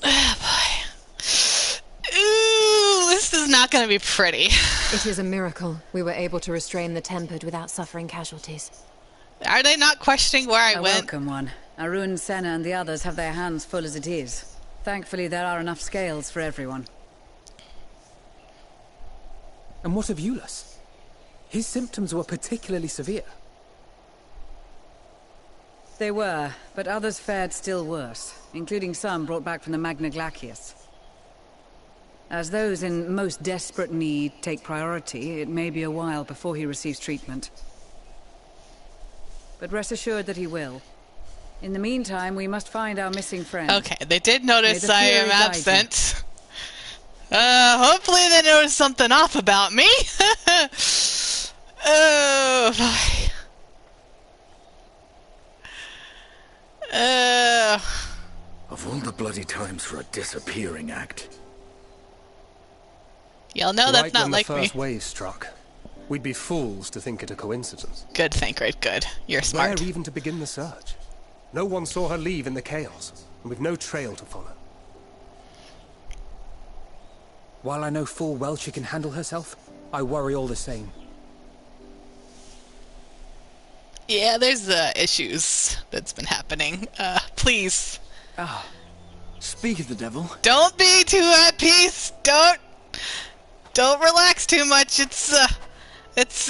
Oh boy. Ooh, this is not going to be pretty. It is a miracle we were able to restrain the Tempered without suffering casualties. Are they not questioning where I went? Welcome one. Arun, Senna and the others have their hands full as it is. Thankfully there are enough scales for everyone. And what of Eulus? His symptoms were particularly severe. They were, but others fared still worse, including some brought back from the Magna Glacius. As those in most desperate need take priority, it may be a while before he receives treatment. But rest assured that he will. In the meantime, we must find our missing friend. Okay, they did notice I am absent. Hopefully they noticed something off about me. Oh, boy. Of all the bloody times for a disappearing act. You'll know that's not like me. Right when the first me. wave struck, we'd be fools to think it a coincidence. Good, Thancred, good. You're smart. Where even to begin the search? No one saw her leave in the chaos, and with no trail to follow. While I know full well she can handle herself, I worry all the same. Yeah, there's issues that's been happening. Please. Ah, speak of the devil. Don't be too at peace. Don't relax too much. That's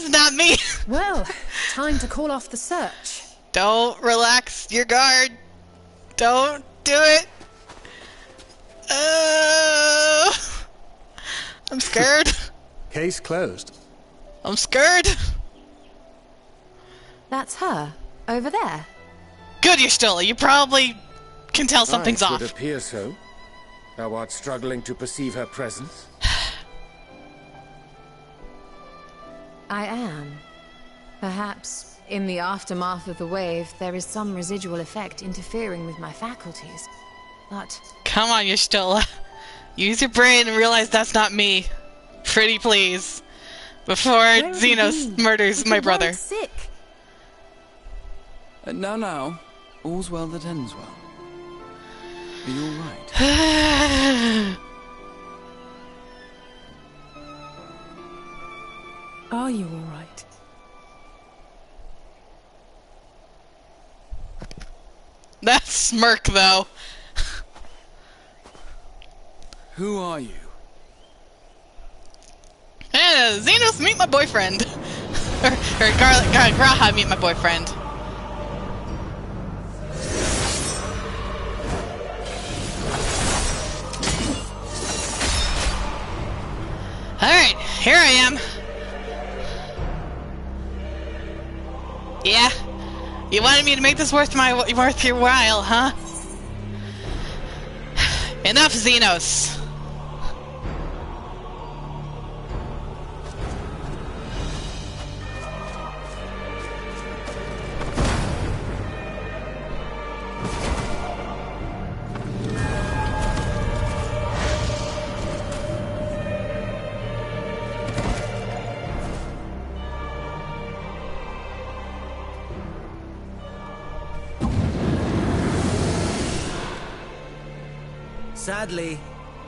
not me. Well, time to call off the search. Don't relax your guard. Don't do it. I'm scared. Case closed. I'm scared. That's her, over there. Good, Y'shtola. You probably can tell something's off. It would appear so. Thou art struggling to perceive her presence. I am. Perhaps, in the aftermath of the wave, there is some residual effect interfering with my faculties. But... Come on, Y'shtola. Use your brain and realize that's not me. Pretty please. Before Xenos murders my brother. Sick. Now. All's well that ends well. Are you alright? Are you alright? That smirk, though. Who are you? Xenos, meet my boyfriend. or Graha, meet my boyfriend. Alright, here I am. Yeah? You wanted me to make this worth your while, huh? Enough, Xenos. Sadly,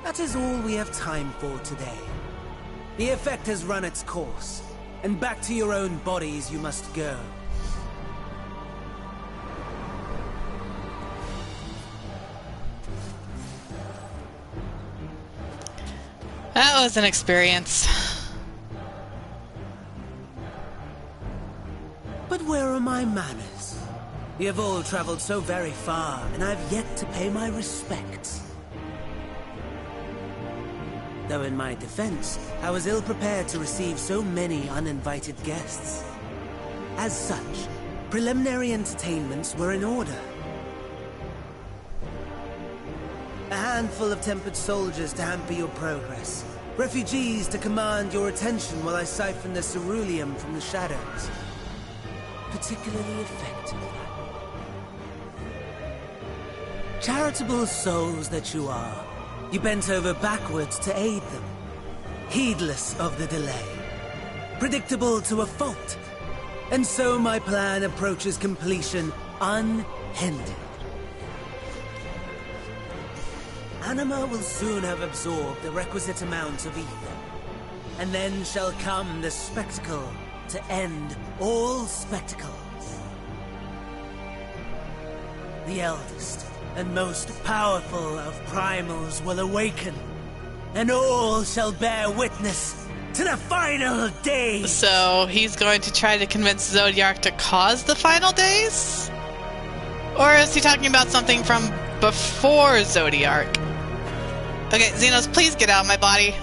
that is all we have time for today. The effect has run its course, and back to your own bodies you must go. That was an experience. But where are my manners? We have all traveled so very far, and I've yet to pay my respects. Though in my defense, I was ill-prepared to receive so many uninvited guests. As such, preliminary entertainments were in order. A handful of tempered soldiers to hamper your progress. Refugees to command your attention while I siphon the ceruleum from the shadows. Particularly effective. Charitable souls that you are. You bent over backwards to aid them, heedless of the delay, predictable to a fault. And so my plan approaches completion unhindered. Anima will soon have absorbed the requisite amount of ether, and then shall come the spectacle to end all spectacles. The eldest and most powerful of primals will awaken, and all shall bear witness to the final days! So, he's going to try to convince Zodiark to cause the final days? Or is he talking about something from before Zodiark? Okay, Xenos, please get out of my body.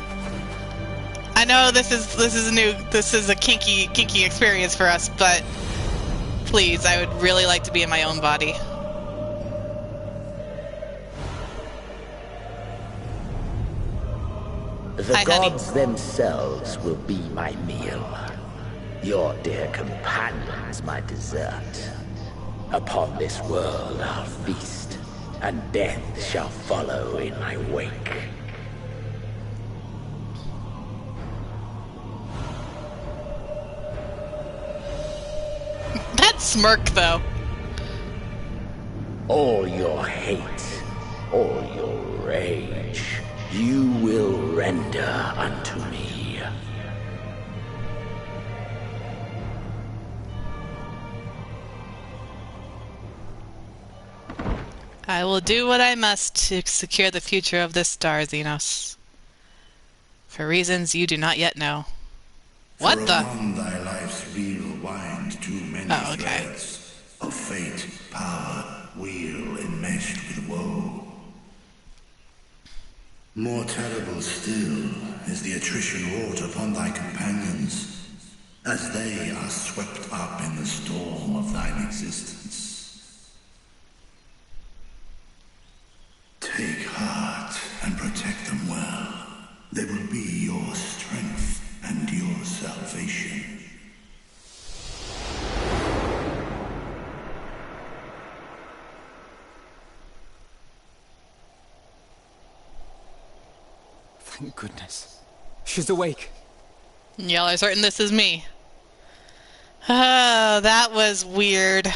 I know this is a kinky experience for us, but please, I would really like to be in my own body. The Hi, gods honey. themselves will be my meal. Your dear companions my dessert. Upon this world I'll feast, and death shall follow in my wake. That smirk, though. All your hate, all your rage, you will render unto me. I will do what I must to secure the future of this star, Xenos. For reasons you do not yet know. What For the? upon thy life's reel wind too many threads of fate, power, wheel enmeshed with woe. More terrible still is the attrition wrought upon thy companions, as they are swept up in the storm of thine existence. Take heart and protect them well. They will be your strength and your salvation. Thank goodness. She's awake. Y'all are certain this is me. Oh, that was weird.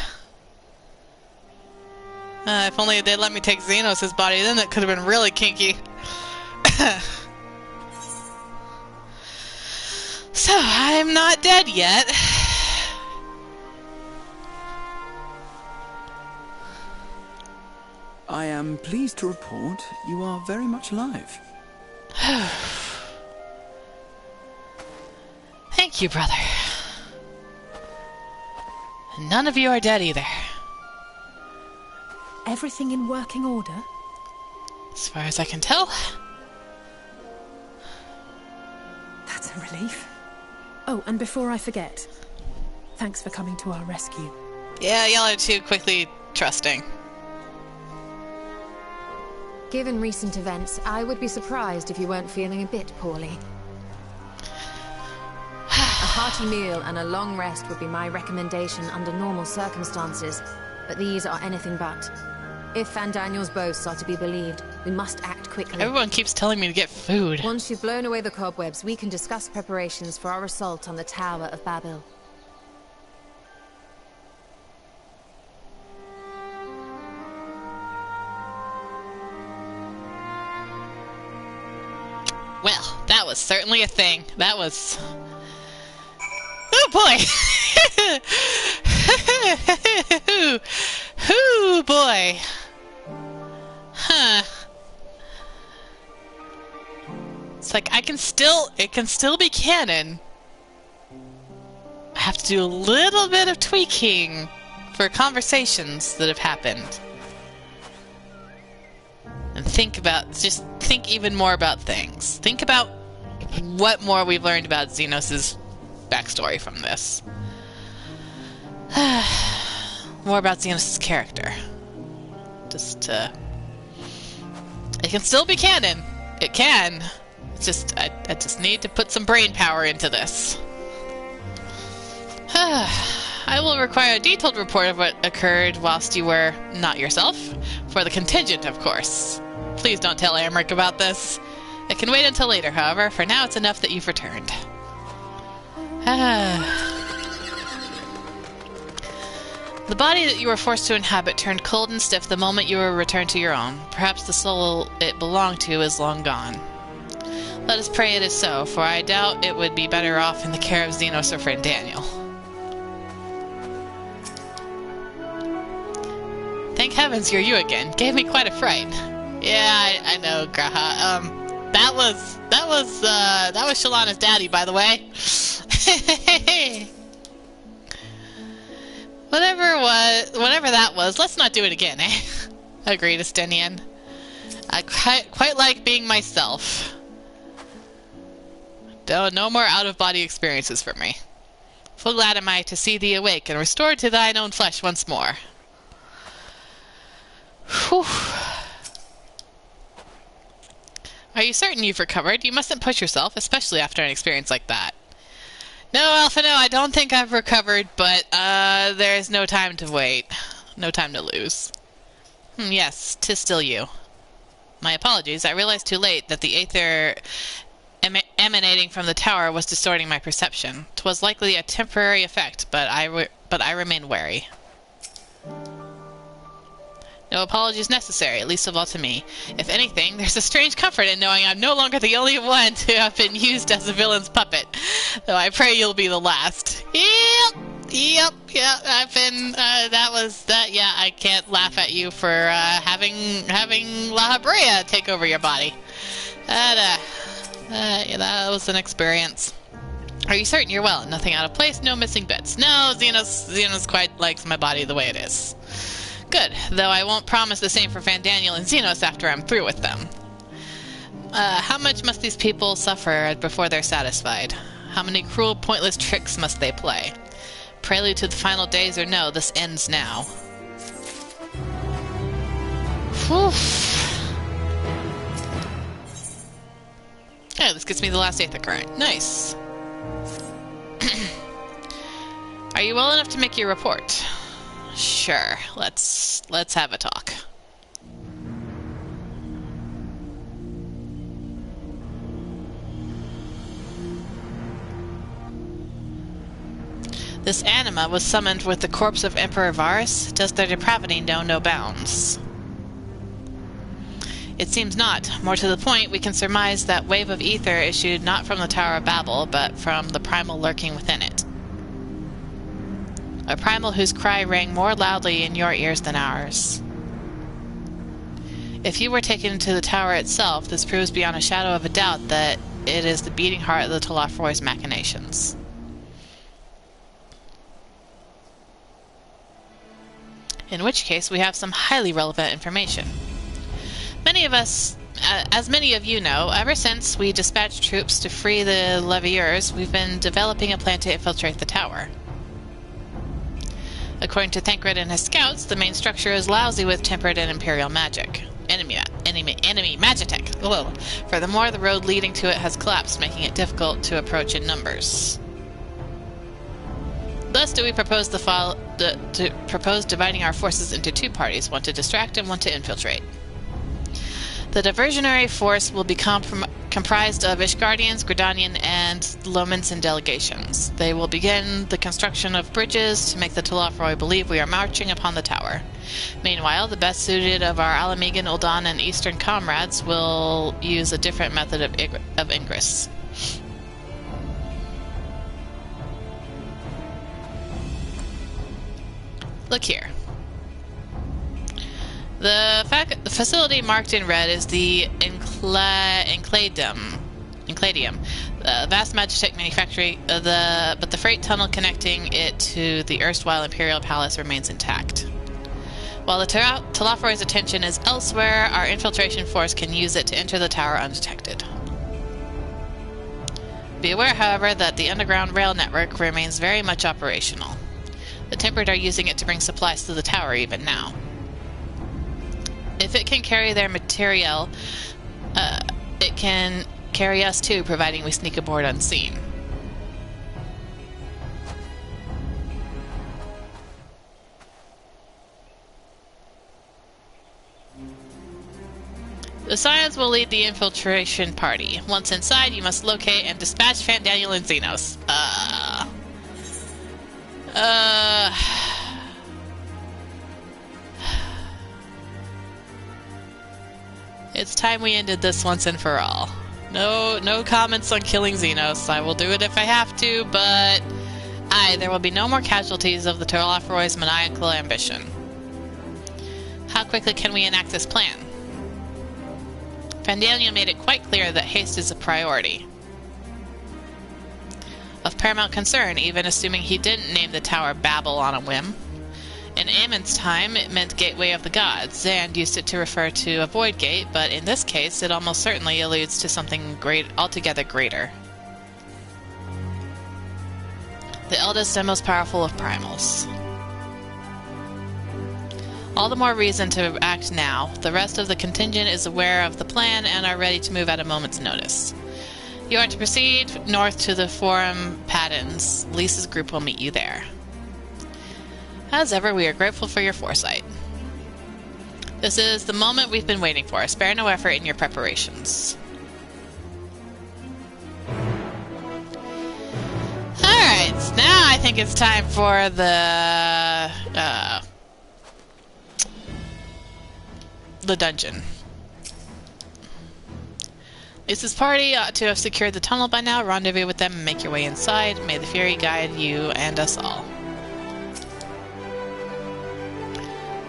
If only they'd let me take Xenos' body, then that could have been really kinky. So, I'm not dead yet. I am pleased to report you are very much alive. Thank you, brother. None of you are dead either. Everything in working order? As far as I can tell. That's a relief. Oh, and before I forget, thanks for coming to our rescue. Yeah, y'all are too quickly trusting. Given recent events, I would be surprised if you weren't feeling a bit poorly. A hearty meal and a long rest would be my recommendation under normal circumstances, but these are anything but. If Fandaniel's boasts are to be believed, we must act quickly. Everyone keeps telling me to get food. Once you've blown away the cobwebs, we can discuss preparations for our assault on the Tower of Babel. Well, that was certainly a thing. That was... Oh boy! Hoo boy! Huh. It's like it can still be canon. I have to do a little bit of tweaking for conversations that have happened. And think even more about things. Think about what more we've learned about Xenos' backstory from this. More about Xenos' character. It can still be canon. It can. It's just, I just need to put some brain power into this. I will require a detailed report of what occurred whilst you were not yourself. For the contingent, of course. Please don't tell Amric about this. It can wait until later, however. For now, it's enough that you've returned. The body that you were forced to inhabit turned cold and stiff the moment you were returned to your own. Perhaps the soul it belonged to is long gone. Let us pray it is so, for I doubt it would be better off in the care of Xenos or friend Daniel. Thank heavens you're you again. Gave me quite a fright. Yeah, I know, Graha. That was Shalana's daddy, by the way. Whatever that was, let's not do it again, eh? Agreed, Estenian. I quite like being myself. No more out-of-body experiences for me. Full glad am I to see thee awake and restored to thine own flesh once more. Whew. Are you certain you've recovered? You mustn't push yourself, especially after an experience like that. No, Alpha, no, I don't think I've recovered, but there's no time to wait. No time to lose. Yes, 'tis still you. My apologies. I realized too late that the aether emanating from the tower was distorting my perception. 'Twas likely a temporary effect, but I remain wary. No apologies necessary, least of all to me. If anything, there's a strange comfort in knowing I'm no longer the only one to have been used as a villain's puppet. Though I pray you'll be the last. Yep, I've been, yeah, I can't laugh at you for, having La Habrea take over your body. Yeah, that was an experience. Are you certain you're well? Nothing out of place, no missing bits? No, Xenos quite likes my body the way it is. Good, though I won't promise the same for Fandaniel and Xenos after I'm through with them. How much must these people suffer before they're satisfied? How many cruel, pointless tricks must they play? Prelude to the final days, or no, this ends now. Whew. Oh, this gets me the last aether current. Nice. Are you well enough to make your report? Sure. Let's have a talk. This anima was summoned with the corpse of Emperor Varus. Does their depravity know no bounds? It seems not. More to the point, we can surmise that wave of ether issued not from the Tower of Babel, but from the primal lurking within it. A primal whose cry rang more loudly in your ears than ours. If you were taken to the tower itself, this proves beyond a shadow of a doubt that it is the beating heart of the Telafroy's machinations. In which case, we have some highly relevant information. Many of us, as many of you know, ever since we dispatched troops to free the Levieurs, we've been developing a plan to infiltrate the tower. According to Thancred and his scouts, the main structure is lousy with tempered and imperial magic. Enemy Magitek. Whoa. Furthermore, the road leading to it has collapsed, making it difficult to approach in numbers. Thus do we propose propose dividing our forces into two parties, one to distract and one to infiltrate. The diversionary force will be comprised of Ishgardians, Gridanian, and Lominsan delegations. They will begin the construction of bridges to make the Telafroy believe we are marching upon the tower. Meanwhile, the best suited of our Alamegan, Ul'dan, and Eastern comrades will use a different method of ingress. Look here. The facility marked in red is the Encladium, vast Magitek manufactory. But the freight tunnel connecting it to the erstwhile Imperial Palace remains intact. While the Telafroy's attention is elsewhere, our infiltration force can use it to enter the tower undetected. Be aware, however, that the underground rail network remains very much operational. The Tempered are using it to bring supplies to the tower even now. If it can carry their materiel, it can carry us too, providing we sneak aboard unseen. The Scions will lead the infiltration party. Once inside, you must locate and dispatch Fandaniel and Xenos. It's time we ended this once and for all. No comments on killing Xenos. I will do it if I have to, but there will be no more casualties of the Telafroy's maniacal ambition. How quickly can we enact this plan? Fandaniel made it quite clear that haste is a priority. Of paramount concern, even assuming he didn't name the tower Babel on a whim. In Aemon's time, it meant Gateway of the Gods, and used it to refer to a void gate, but in this case, it almost certainly alludes to something altogether greater. The eldest and most powerful of primals. All the more reason to act now. The rest of the contingent is aware of the plan and are ready to move at a moment's notice. You are to proceed north to the Forum Patins. Lisa's group will meet you there. As ever, we are grateful for your foresight. This is the moment we've been waiting for. Spare no effort in your preparations. Alright, now I think it's time for the dungeon. Lisa's party ought to have secured the tunnel by now. Rendezvous with them and make your way inside. May the Fury guide you and us all.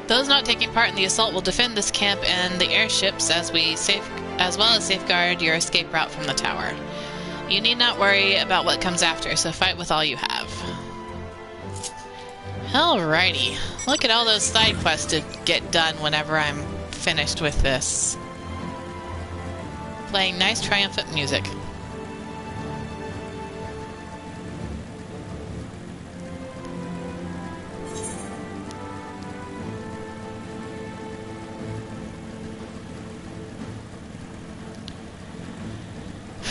Those not taking part in the assault will defend this camp and the airships as well as safeguard your escape route from the tower. You need not worry about what comes after, so fight with all you have. Alrighty. Look at all those side quests to get done whenever I'm finished with this. Playing nice triumphant music.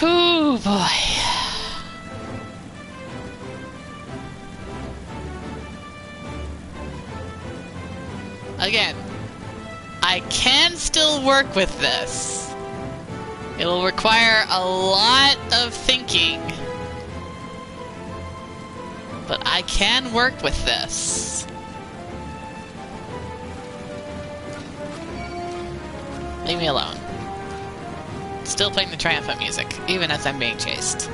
Ooh, boy. Again, I can still work with this. It'll require a lot of thinking, but I can work with this. Leave me alone. Still playing the triumphant music, even as I'm being chased.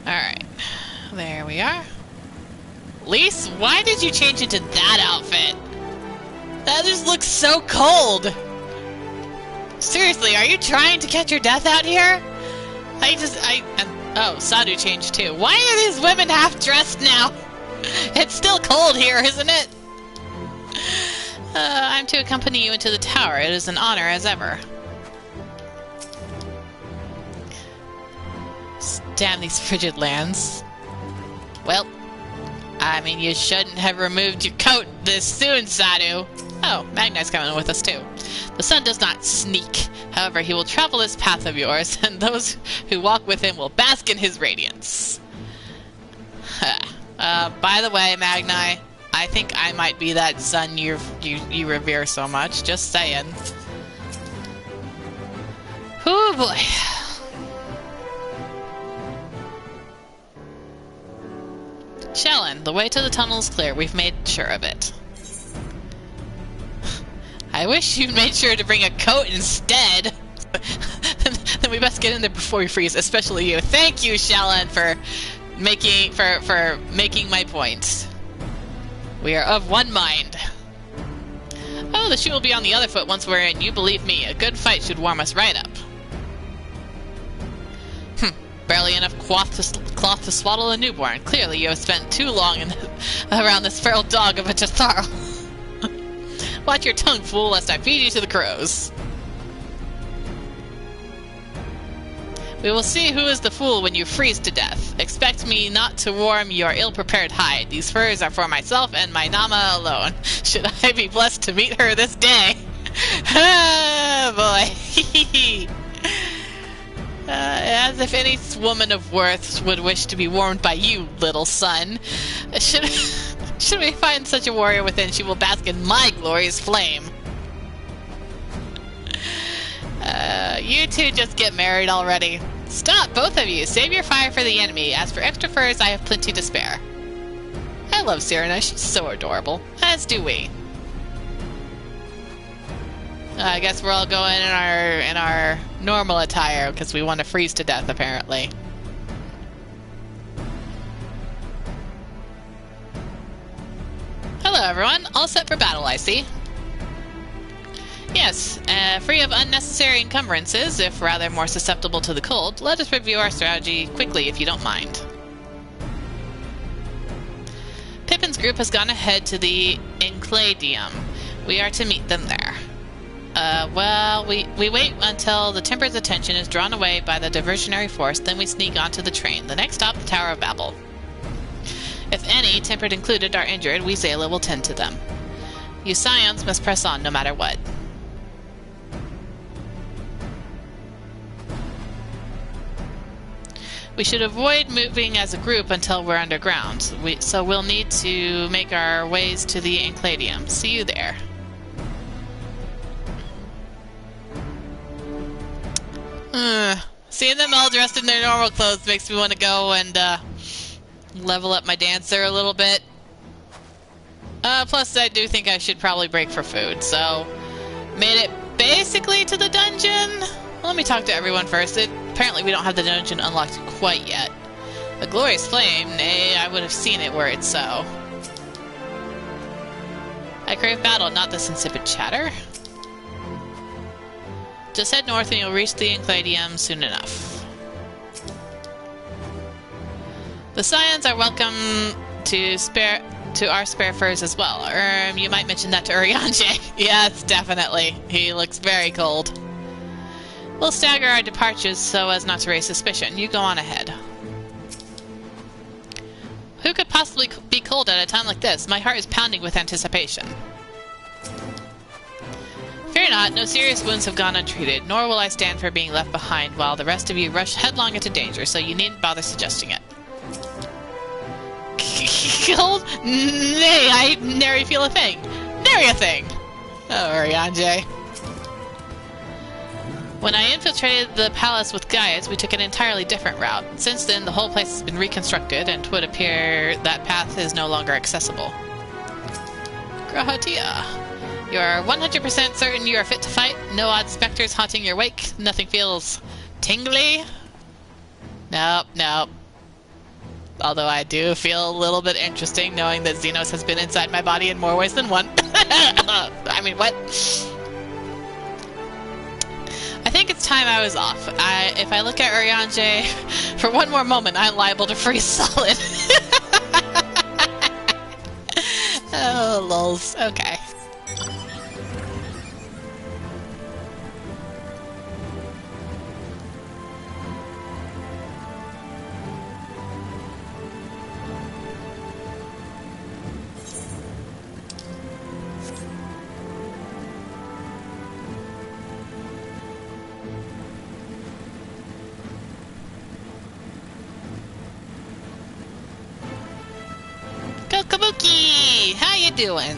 Alright. There we are. Lise, why did you change into that outfit? That just looks so cold! Seriously, are you trying to catch your death out here? Oh, Sadu changed too. Why are these women half-dressed now? It's still cold here, isn't it? I'm to accompany you into the tower. It is an honor as ever. Damn these frigid lands. Well, I mean, you shouldn't have removed your coat this soon, Sadu. Oh, Magnite's coming with us too. The sun does not sneak. However, he will travel this path of yours, and those who walk with him will bask in his radiance. By the way, Magni, I think I might be that sun you revere so much. Just saying. Oh boy. Shellen, the way to the tunnel is clear. We've made sure of it. I wish you'd made sure to bring a coat instead. Then we best get in there before we freeze, especially you. Thank you, Shellen, for making my point. We are of one mind. Oh, the shoe will be on the other foot once we're in. You believe me, a good fight should warm us right up. Barely enough cloth to swaddle a newborn. Clearly you have spent too long around this feral dog of a Tatharo. Watch your tongue, fool, lest I feed you to the crows. We will see who is the fool when you freeze to death. Expect me not to warm your ill-prepared hide. These furs are for myself and my Nama alone. Should I be blessed to meet her this day? Ah, boy. As if any woman of worth would wish to be warmed by you, little son. Should we find such a warrior within, she will bask in my glorious flame. You two just get married already. Stop, both of you. Save your fire for the enemy. As for extra furs, I have plenty to spare. I love Serena. She's so adorable. As do we. I guess we're all going in our normal attire because we want to freeze to death, apparently. Hello, everyone. All set for battle, I see. Yes, free of unnecessary encumbrances, if rather more susceptible to the cold, let us review our strategy quickly if you don't mind. Pippin's group has gone ahead to the Enkladium. We are to meet them there. Well, we wait until the Temper's attention is drawn away by the diversionary force, then we sneak onto the train. The next stop, the Tower of Babel. If any, Tempered included, are injured, we Zayla will tend to them. You Scions must press on no matter what. We should avoid moving as a group until we're underground, so we'll need to make our ways to the Enkladium. See you there. Seeing them all dressed in their normal clothes makes me want to go and level up my dancer a little bit. Plus, I do think I should probably break for food, so made it basically to the dungeon. Let me talk to everyone first. Apparently we don't have the dungeon unlocked quite yet. A glorious flame, nay, I would have seen it were it so. I crave battle, not this insipid chatter. Just head north and you'll reach the Enkladium soon enough. The Scions are welcome to our spare furs as well. You might mention that to Urianger. Yes, definitely. He looks very cold. We'll stagger our departures so as not to raise suspicion. You go on ahead. Who could possibly be cold at a time like this? My heart is pounding with anticipation. Fear not, no serious wounds have gone untreated, nor will I stand for being left behind while the rest of you rush headlong into danger, so you needn't bother suggesting it. Cold? Nay, I nary feel a thing. Nary a thing! Oh, Urianger. When I infiltrated the palace with Gaius, we took an entirely different route. Since then, the whole place has been reconstructed, and it would appear that path is no longer accessible. Grahatia. You are 100% certain you are fit to fight? No odd specters haunting your wake? Nothing feels tingly? Nope, nope. Although I do feel a little bit interesting knowing that Xenos has been inside my body in more ways than one. I mean, what? I think it's time I was off. If I look at Urianger for one more moment, I'm liable to freeze solid. Oh, lols. Okay. Kabuki! How you doing?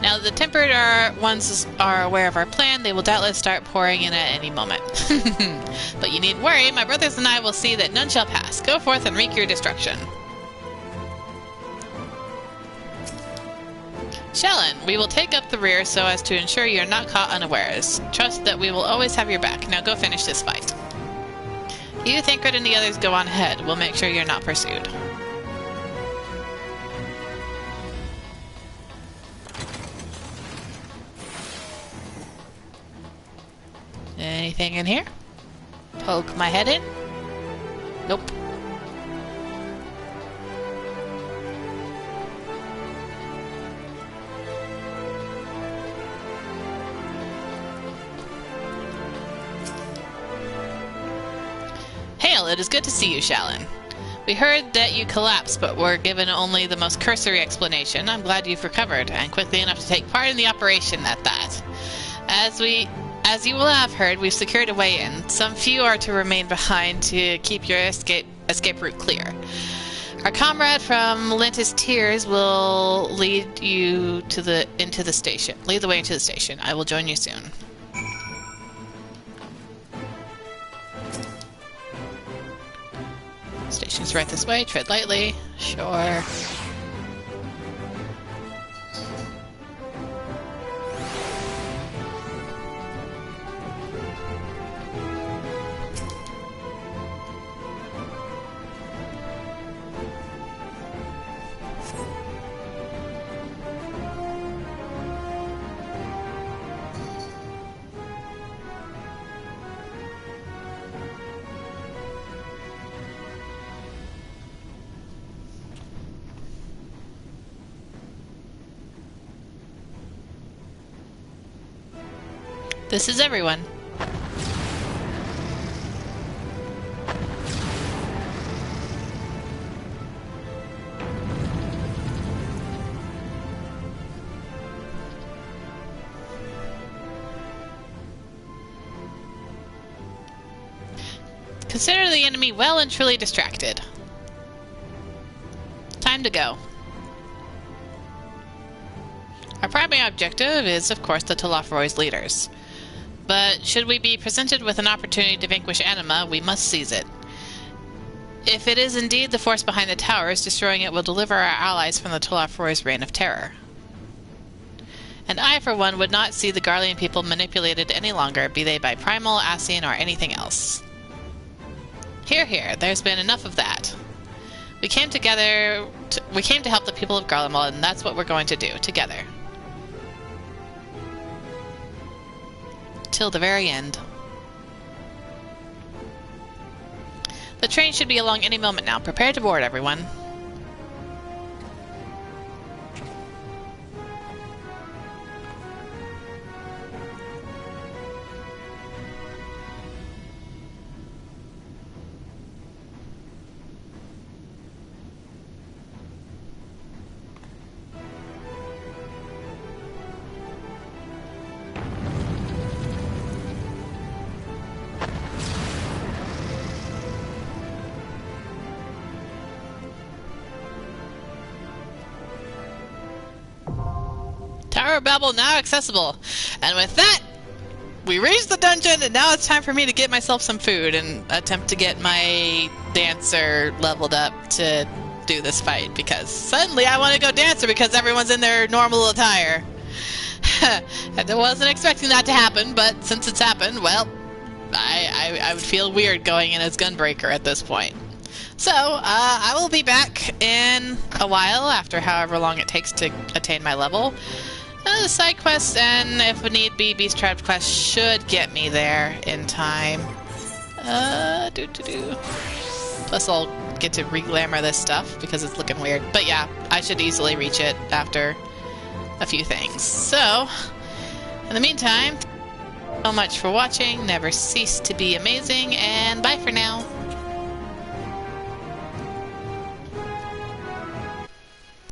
Now that the tempered ones are aware of our plan, they will doubtless start pouring in at any moment. But you needn't worry, my brothers and I will see that none shall pass. Go forth and wreak your destruction. Shellen, we will take up the rear so as to ensure you are not caught unawares. Trust that we will always have your back. Now go finish this fight. You, Thancred, and the others go on ahead. We'll make sure you're not pursued. Anything in here? Poke my head in? Nope. Hail, it is good to see you, Shellen. We heard that you collapsed, but were given only the most cursory explanation. I'm glad you've recovered, and quickly enough to take part in the operation at that. As you will have heard, we've secured a way in. Some few are to remain behind to keep your escape route clear. Our comrade from Lentis Tears will lead you into the station. Lead the way into the station. I will join you soon. Station's right this way. Tread lightly. Sure. This is everyone. Consider the enemy well and truly distracted. Time to go. Our primary objective is, of course, the Telafroy's leaders. But should we be presented with an opportunity to vanquish Anima, we must seize it. If it is indeed the force behind the towers, destroying it will deliver our allies from the Telafroy's reign of terror. And I, for one, would not see the Garlean people manipulated any longer, be they by Primal, Ascian, or anything else. Hear, hear, there's been enough of that. We came together, we came to help the people of Garlemald, and that's what we're going to do, together. Till the very end. The train should be along any moment now. Prepare to board, everyone. Tower of Babel now accessible. And with that, we reached the dungeon, and now it's time for me to get myself some food and attempt to get my dancer leveled up to do this fight, because suddenly I want to go dancer because everyone's in their normal attire. I wasn't expecting that to happen, but since it's happened, well, I would feel weird going in as Gunbreaker at this point. So, I will be back in a while, after however long it takes to attain my level. The side quests and, if need be, Beast Tribe quests should get me there in time. Plus I'll get to re-glamour this stuff, because it's looking weird. But yeah, I should easily reach it after a few things. So, in the meantime, thank you so much for watching. Never cease to be amazing, and bye for now.